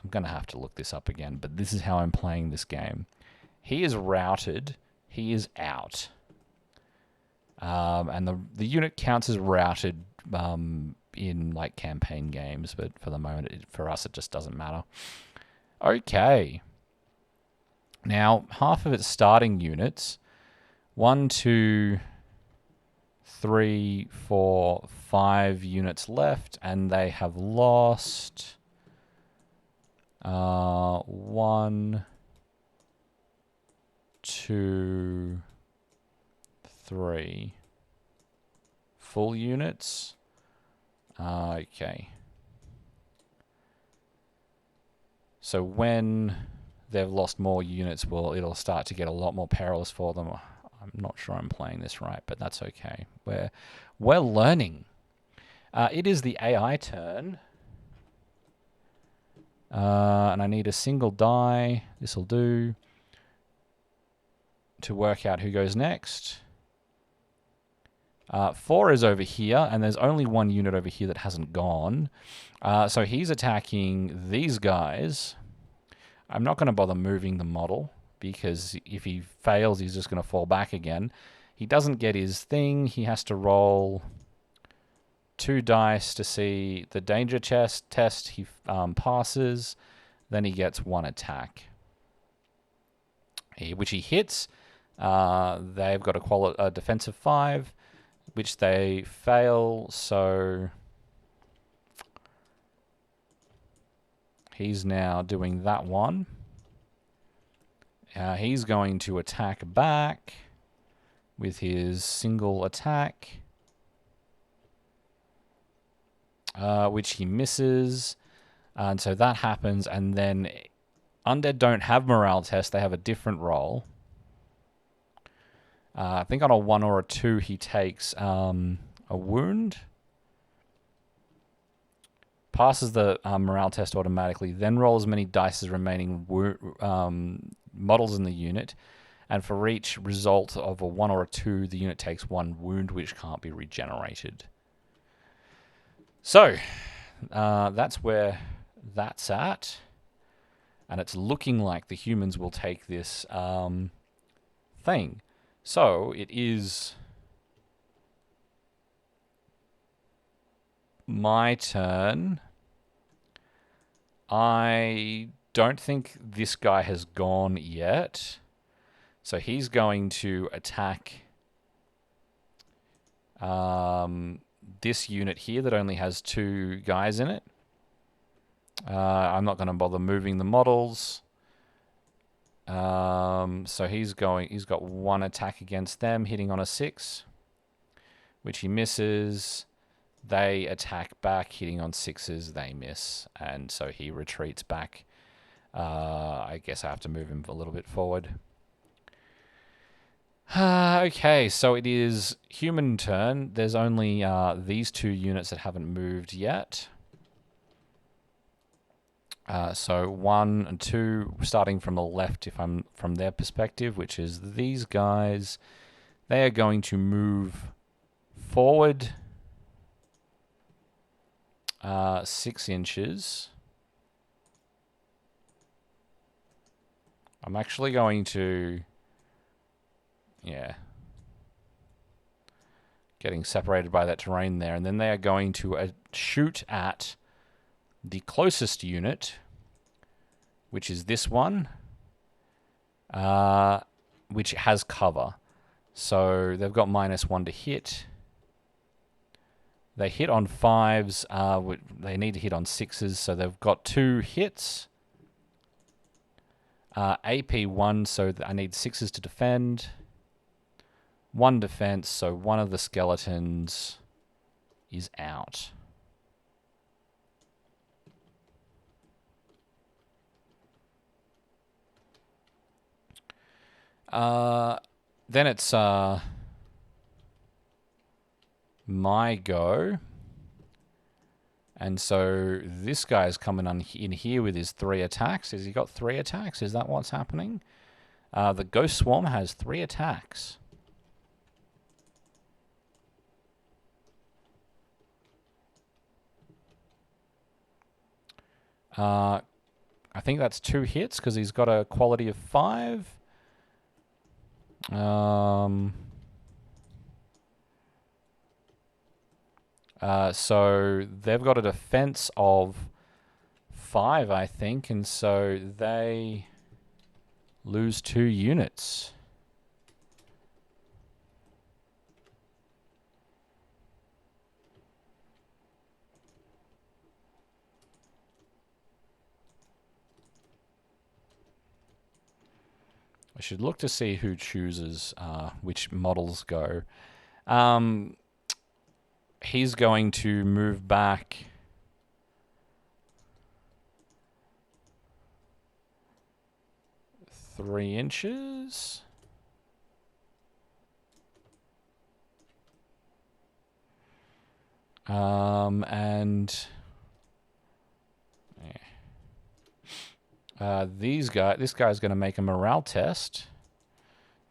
going to have to look this up again, but this is how I'm playing this game. He is routed. He is out. And the unit counts as routed in like campaign games, but for the moment, for us, it just doesn't matter. Okay. Now, half of its starting units, 1, 2, 3, 4, 5 units left, and they have lost 1, 2, 3 full units. Okay. So when they've lost more units, it'll start to get a lot more perilous for them. I'm not sure I'm playing this right, but that's okay. We're learning. It is the AI turn. And I need a single die. This'll do. To work out who goes next. 4 is over here, and there's only 1 unit over here that hasn't gone. So he's attacking these guys. I'm not going to bother moving the model, because if he fails, he's just going to fall back again. He doesn't get his thing. He has to roll 2 dice to see the danger test. He passes. Then he gets 1 attack, which he hits. They've got a defensive 5, which they fail, so he's now doing that one. He's going to attack back, with his single attack, which he misses. And so that happens, and then Undead don't have morale test, they have a different roll. I think on a 1 or a 2 he takes a wound. Passes the morale test automatically, then rolls as many dice as remaining models in the unit. And for each result of a 1 or a 2, the unit takes 1 wound, which can't be regenerated. So, that's where that's at. And it's looking like the humans will take this thing. So, it is my turn. I don't think this guy has gone yet. So he's going to attack this unit here that only has 2 guys in it. I'm not going to bother moving the models. So he's got 1 attack against them, hitting on a 6, which he misses. They attack back, hitting on 6s, they miss, and so he retreats back. I guess I have to move him a little bit forward. Okay, so it is human turn. There's only these 2 units that haven't moved yet. So 1 and 2, starting from the left, if I'm from their perspective, which is these guys. They are going to move forward 6 inches. I'm actually going to... Yeah. Getting separated by that terrain there. And then they are going to shoot at the closest unit, which is this one, which has cover. So they've got -1 to hit. They hit on 5s. They need to hit on 6s, so they've got 2 hits. AP 1, so I need 6s to defend. 1 defense, so one of the skeletons is out. Then it's my go. And so this guy's coming in here with his 3 attacks. Has he got 3 attacks? Is that what's happening? The Ghost Swarm has 3 attacks. I think that's 2 hits because he's got a quality of 5. So they've got a defense of 5, I think, and so they lose 2 units. I should look to see who chooses which models go. He's going to move back 3 inches. And this guy's going to make a morale test.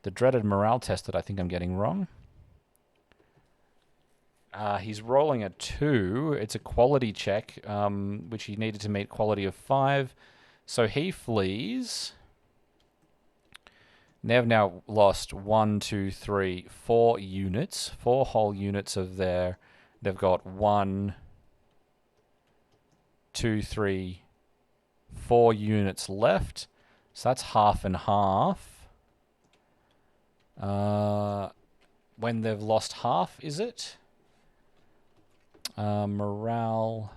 The dreaded morale test that I think I'm getting wrong. He's rolling a 2. It's a quality check, which he needed to meet quality of 5. So he flees. They've now lost 1, 2, 3, 4 units. 4 whole units of their... They've got 1, 2, 3, 4 units left. So that's half and half. When they've lost half, is it? Morale...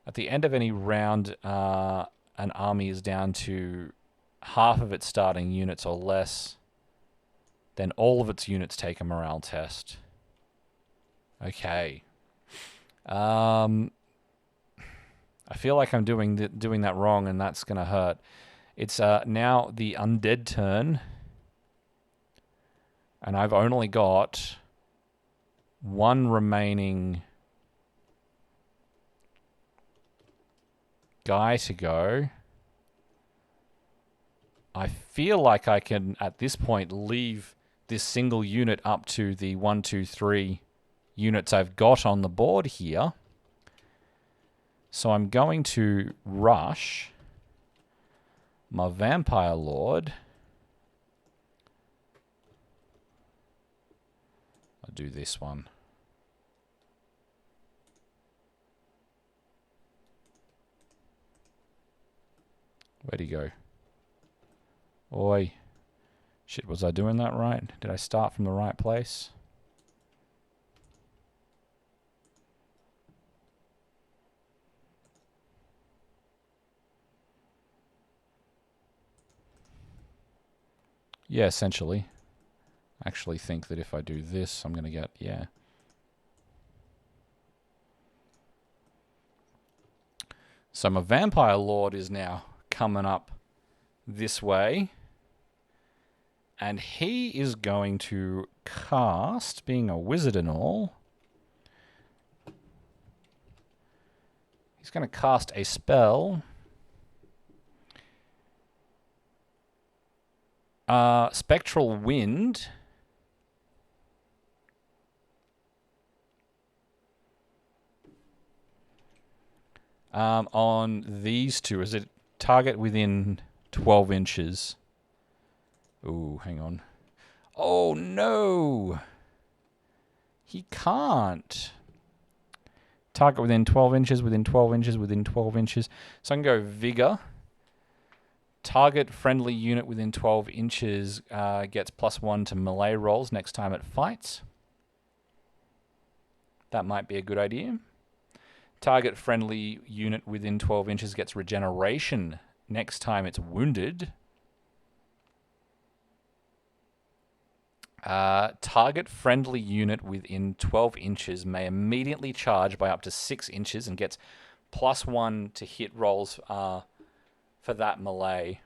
At the end of any round, an army is down to half of its starting units or less. Then all of its units take a morale test. Okay. I feel like I'm doing that wrong, and that's gonna hurt. It's now the Undead turn, and I've only got one remaining guy to go. I feel like I can, at this point, leave this single unit up to the 1, 2, 3 units I've got on the board here. So I'm going to rush my Vampire Lord. I'll do this one. Where'd he go? Oi. Shit, was I doing that right? Did I start from the right place? Yeah, essentially. I actually think that if I do this, I'm going to get, yeah. So my Vampire Lord is now coming up this way. And he is going to cast, being a wizard and all, he's going to cast a spell. Spectral Wind. On these two, is it target within 12 inches? Ooh, hang on. Oh, no! He can't. Target within 12 inches, within 12 inches, within 12 inches. So I can go Vigor. Target friendly unit within 12 inches gets +1 to melee rolls next time it fights. That might be a good idea. Target friendly unit within 12 inches gets regeneration next time it's wounded. Target friendly unit within 12 inches may immediately charge by up to 6 inches and gets +1 to hit rolls for that melee.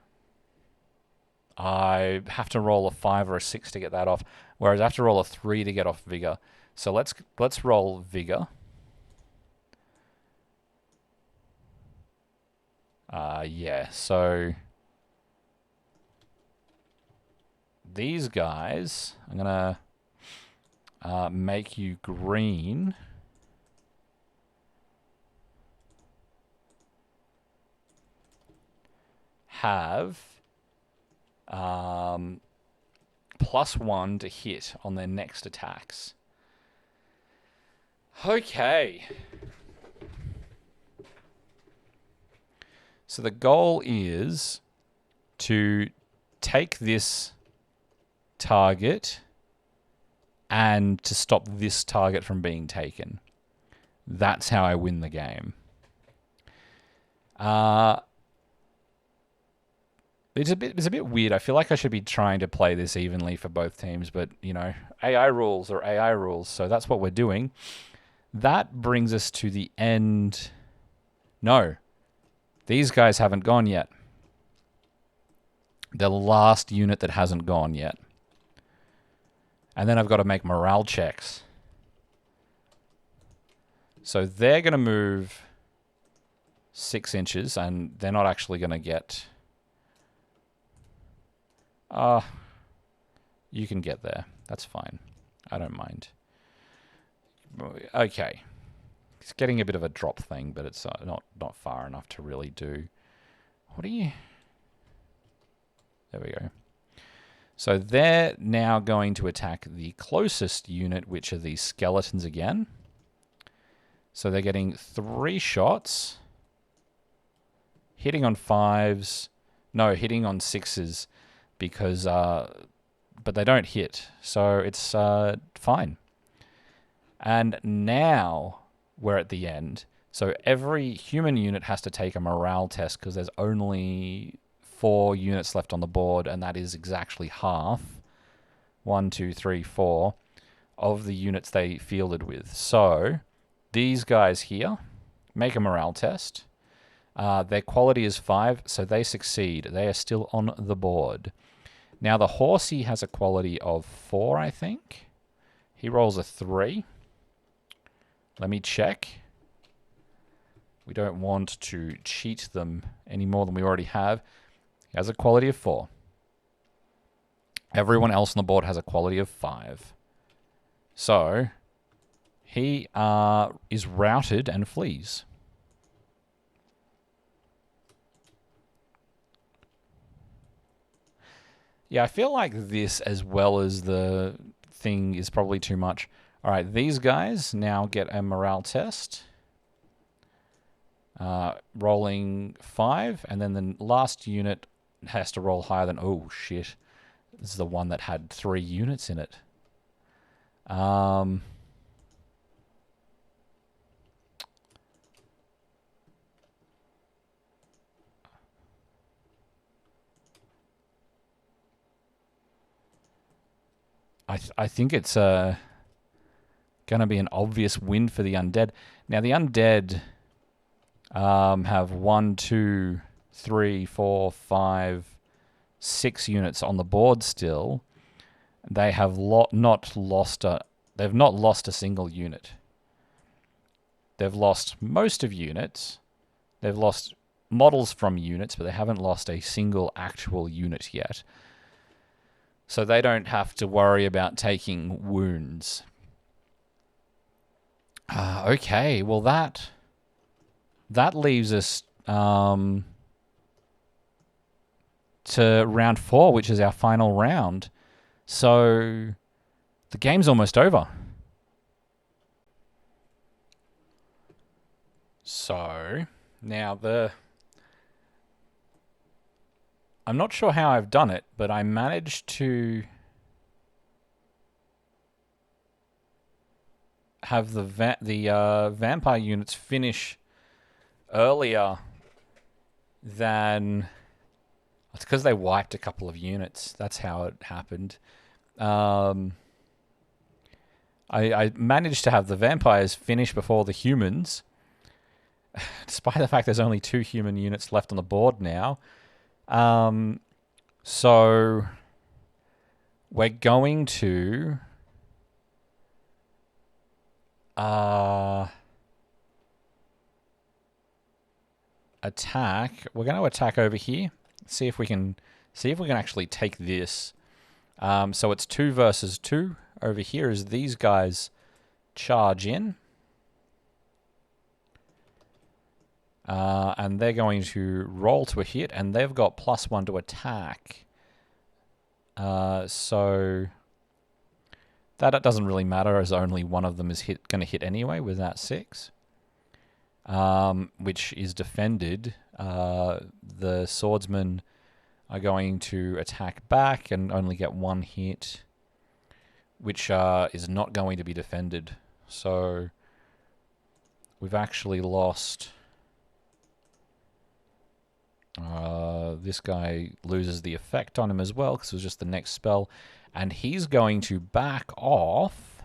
I have to roll a 5 or a 6 to get that off, whereas I have to roll a 3 to get off Vigor. So let's roll Vigor. Yeah, so these guys, I'm going to make you green. Have +1 to hit on their next attacks. Okay. So the goal is to take this target and to stop this target from being taken. That's how I win the game. It's a bit weird. I feel like I should be trying to play this evenly for both teams, but, you know, AI rules are AI rules, so that's what we're doing. That brings us to the end. No. These guys haven't gone yet. The last unit that hasn't gone yet. And then I've got to make morale checks. So they're going to move 6 inches, and they're not actually going to get... you can get there. That's fine. I don't mind. Okay. It's getting a bit of a drop thing, but it's not far enough to really do. What are you... There we go. So they're now going to attack the closest unit, which are these skeletons again. So they're getting 3 shots. Hitting on 5s. No, hitting on 6s. Because... but they don't hit. So it's fine. And now... we're at the end. So every human unit has to take a morale test because there's only 4 units left on the board, and that is exactly half. 1, 2, 3, 4 of the units they fielded with. So these guys here make a morale test. Their quality is 5, so they succeed. They are still on the board. Now the horsey has a quality of 4, I think. He rolls a 3. Let me check. We don't want to cheat them any more than we already have. He has a quality of 4. Everyone else on the board has a quality of 5. So he is routed and flees. Yeah, I feel like this as well as the thing is probably too much. All right, these guys now get a morale test. Rolling 5, and then the last unit has to roll higher than... Oh, shit. This is the one that had 3 units in it. I think it's going to be an obvious win for the Undead. Now, the Undead have 1, 2, 3, 4, 5, 6 units on the board still. They have not lost a single unit. They've lost most of units. They've lost models from units, but they haven't lost a single actual unit yet. So they don't have to worry about taking wounds. Okay, well that leaves us to round 4, which is our final round. So the game's almost over. So now I'm not sure how I've done it, but I managed to have the vampire units finish earlier than... It's because they wiped a couple of units. That's how it happened. I managed to have the vampires finish before the humans, despite the fact there's only 2 human units left on the board now. So we're going to attack. We're going to attack over here. See if we can actually take this. So it's 2 versus 2 over here as these guys charge in. And they're going to roll to a hit, and they've got +1 to attack. So that doesn't really matter, as only one of them is going to hit anyway with that 6, which is defended. The swordsmen are going to attack back and only get 1 hit, which is not going to be defended. So we've actually lost... this guy loses the effect on him as well, because it was just the next spell. And he's going to back off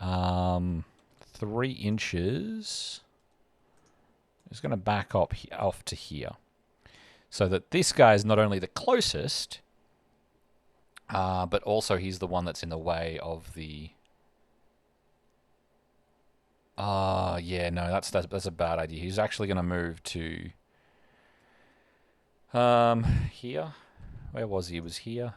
3 inches. He's going to back up off to here. So that this guy is not only the closest, but also he's the one that's in the way of the... yeah, no, that's a bad idea. He's actually going to move to... here. Where was he? He was here.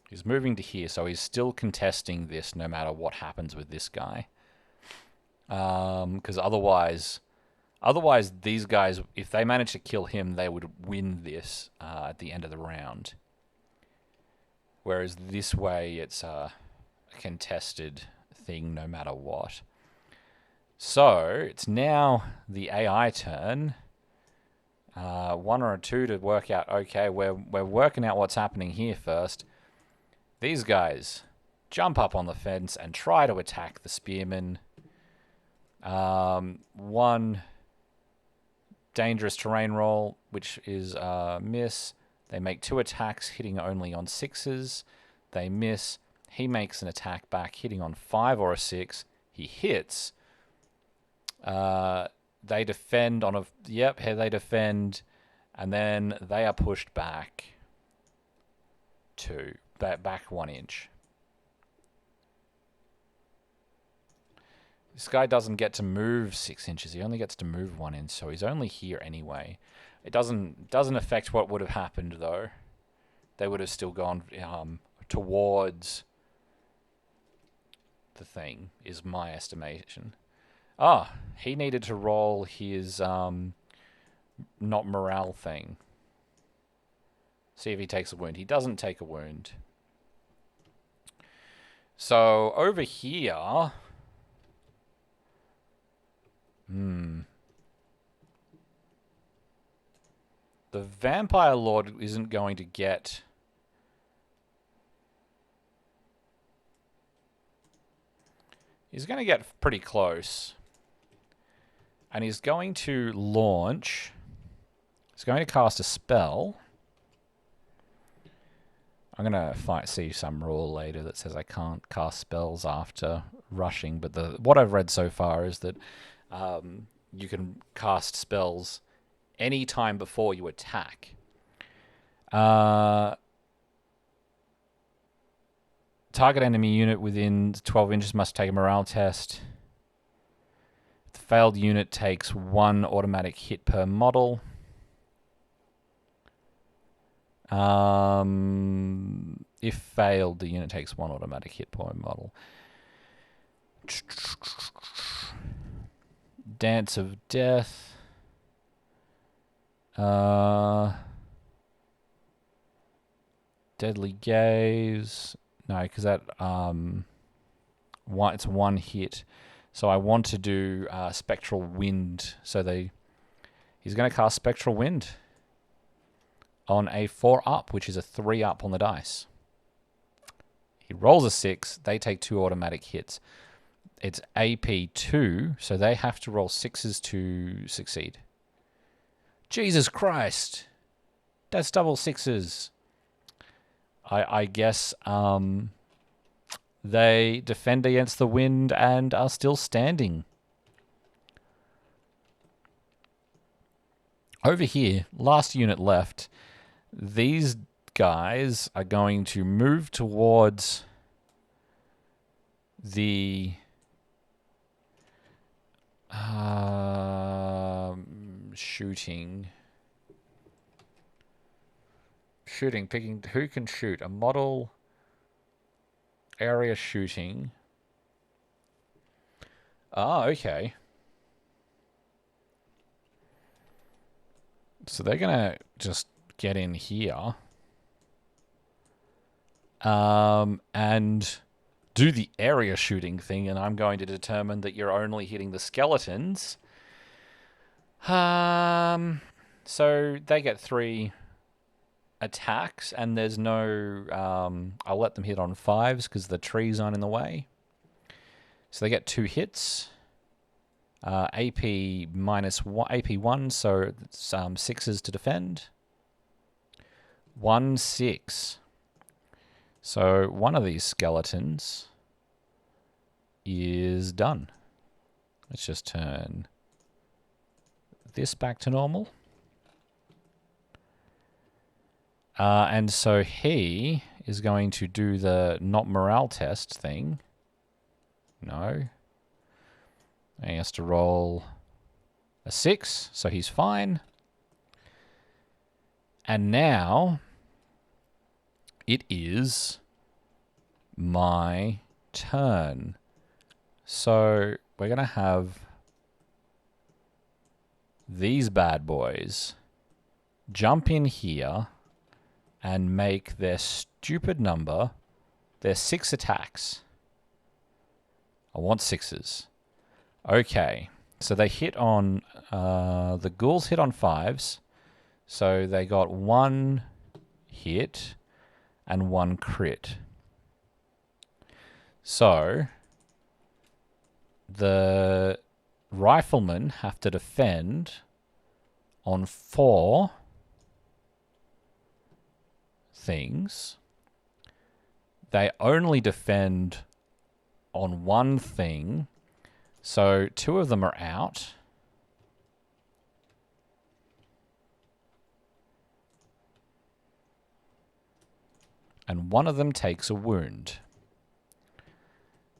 He's moving to here, so he's still contesting this no matter what happens with this guy. Because otherwise these guys, if they manage to kill him, they would win this at the end of the round. Whereas this way, it's a contested thing no matter what. So it's now the AI turn. one or a two to work out. Okay, we're working out what's happening here first. These guys jump up on the fence and try to attack the spearmen. One dangerous terrain roll, which is a miss. They make 2 attacks, hitting only on 6s. They miss. He makes an attack back, hitting on 5 or a 6. He hits. They defend on a... Yep, here they defend. And then they are pushed back back 1 inch. This guy doesn't get to move 6 inches. He only gets to move 1 inch, so he's only here anyway. It doesn't affect what would have happened, though. They would have still gone towards the thing, is my estimation. Ah, he needed to roll his not morale thing. See if he takes a wound. He doesn't take a wound. So, over here... The Vampire Lord isn't going to get... He's going to get pretty close. And he's going to launch... He's going to cast a spell. I'm going to see some rule later that says I can't cast spells after rushing, but what I've read so far is that you can cast spells any time before you attack. Target enemy unit within 12 inches must take a morale test. The failed unit takes 1 automatic hit per model. If failed, the unit takes 1 automatic hit per model. Dance of Death. Deadly Gaze. No, because that it's 1 hit. So I want to do Spectral Wind. So he's going to cast Spectral Wind on a 4 up, which is a 3 up on the dice. He rolls a 6. They take 2 automatic hits. It's AP 2, so they have to roll 6s to succeed. Jesus Christ! That's double 6s. I guess they defend against the wind and are still standing. Over here, last unit left, these guys are going to move towards the shooting, picking who can shoot. A model area shooting. Ah, okay. So they're gonna just get in here and do the area shooting thing, and I'm going to determine that you're only hitting the skeletons. So they get 3 attacks, and there's no... I'll let them hit on 5s because the trees aren't in the way. So they get 2 hits. AP minus 1, AP 1, so it's 6s to defend. 1 6. So one of these skeletons is done. Let's just turn this back to normal. And so he is going to do the not morale test thing. No. And he has to roll a 6, so he's fine. And now it is my turn. So we're going to have these bad boys jump in here and make their stupid number, their 6 attacks. I want 6s. Okay, so they hit on, the ghouls hit on 5s, So they got 1 hit and 1 crit. So the riflemen have to defend on 4 things. They only defend on 1 thing. So 2 of them are out. And 1 of them takes a wound.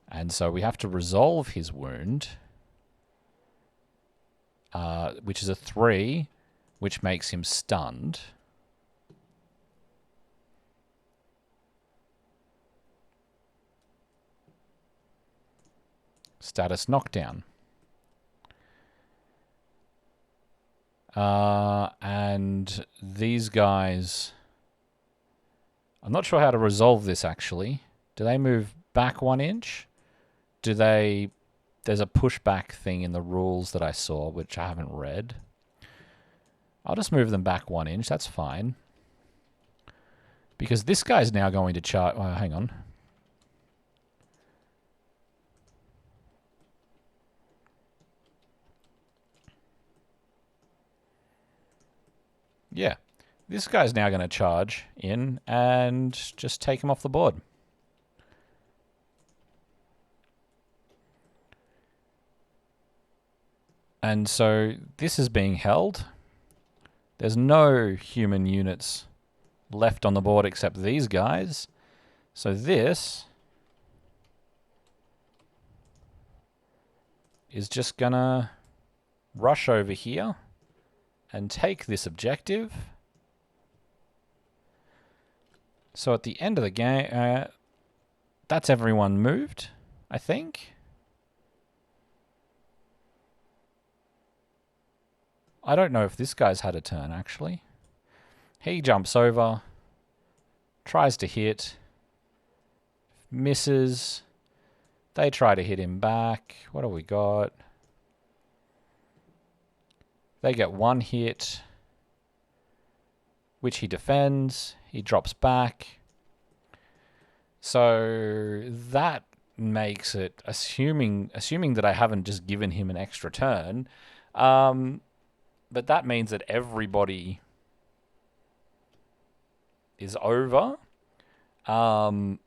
And so we have to resolve his wound, which is a 3, which makes him stunned. Status knockdown. And these guys... I'm not sure how to resolve this, actually. Do they move back 1 inch? Do they... There's a pushback thing in the rules that I saw, which I haven't read. I'll just move them back 1 inch. That's fine. Because this guy's now going to charge... Oh, hang on. Yeah. This guy's now going to charge in and just take him off the board. And so this is being held. There's no human units left on the board except these guys. So this is just going to rush over here and take this objective. So at the end of the game, that's everyone moved, I think. I don't know if this guy's had a turn, actually. He jumps over, tries to hit, misses. They try to hit him back. What do we got? They get 1 hit, which he defends. He drops back. So that makes it, assuming that I haven't just given him an extra turn, but that means that everybody is over. I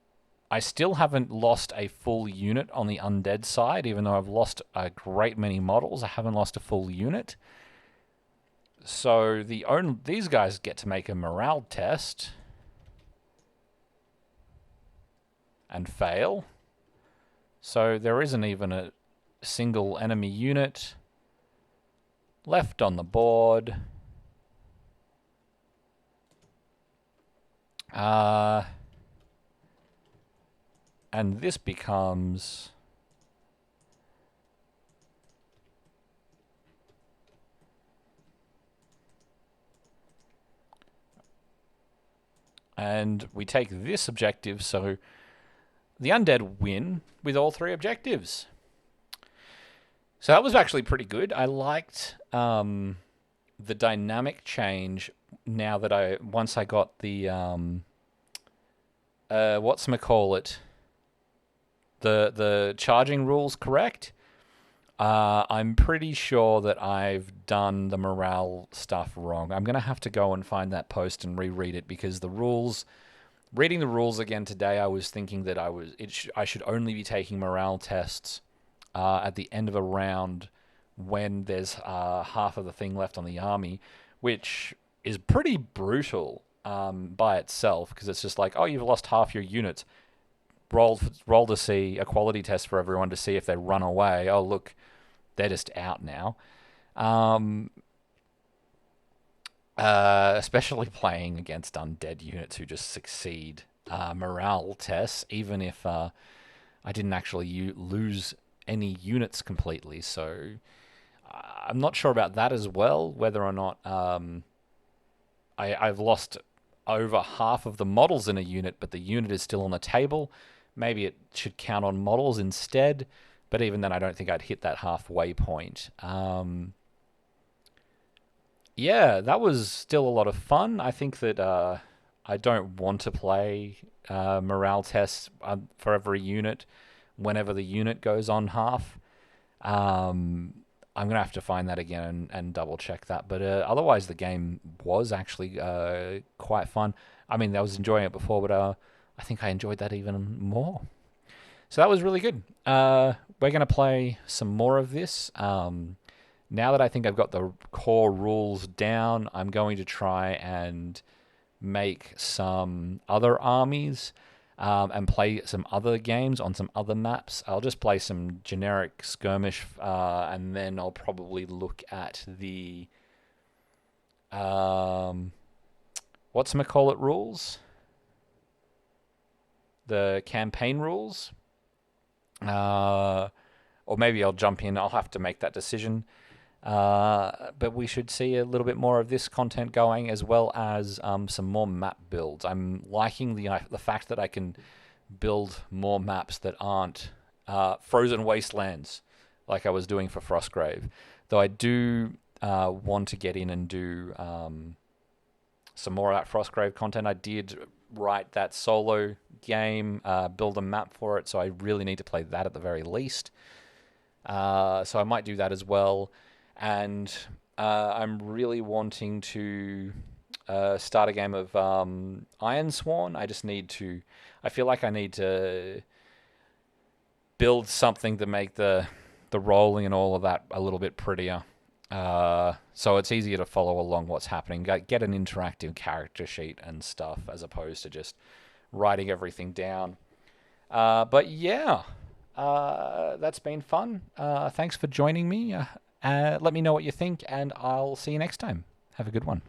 still haven't lost a full unit on the undead side, even though I've lost a great many models. I haven't lost a full unit. So these guys get to make a morale test and fail. So there isn't even a single enemy unit left on the board. And this becomes... And we take this objective, so the undead win with all 3 objectives. So that was actually pretty good. I liked the dynamic change now that once I got the whatchamacallit, the charging rules correct. I'm pretty sure that I've done the morale stuff wrong. I'm going to have to go and find that post and reread it, because reading the rules again today, I was thinking that I should only be taking morale tests at the end of a round when there's half of the thing left on the army, which is pretty brutal by itself, because it's just like, oh, you've lost half your units. Roll to see a quality test for everyone to see if they run away. Oh, look, they're just out now. Especially playing against undead units who just succeed morale tests, even if I didn't actually lose any units completely. So I'm not sure about that as well, whether or not I've lost over half of the models in a unit, but the unit is still on the table. Maybe it should count on models instead, but even then I don't think I'd hit that halfway point. Yeah, that was still a lot of fun. I think that I don't want to play morale tests for every unit whenever the unit goes on half. Um, I'm gonna have to find that again and double check that. But otherwise, the game was actually quite fun. I mean, I was enjoying it before, but I think I enjoyed that even more. So that was really good. We're gonna play some more of this. Now that I think I've got the core rules down, I'm going to try and make some other armies and play some other games on some other maps. I'll just play some generic skirmish and then I'll probably look at the whatchamacallit rules, the campaign rules, or maybe I'll jump in. I'll have to make that decision. But we should see a little bit more of this content going, as well as some more map builds. I'm liking the fact that I can build more maps that aren't frozen wastelands like I was doing for Frostgrave. Though I do want to get in and do some more of that Frostgrave content. I did write that solo game, build a map for it, so I really need to play that at the very least. So I might do that as well. And I'm really wanting to start a game of Ironsworn. I just need to... I feel like I need to build something to make the rolling and all of that a little bit prettier. So it's easier to follow along what's happening. Get an interactive character sheet and stuff, as opposed to just writing everything down. But yeah, that's been fun. Thanks for joining me. Let me know what you think, and I'll see you next time. Have a good one.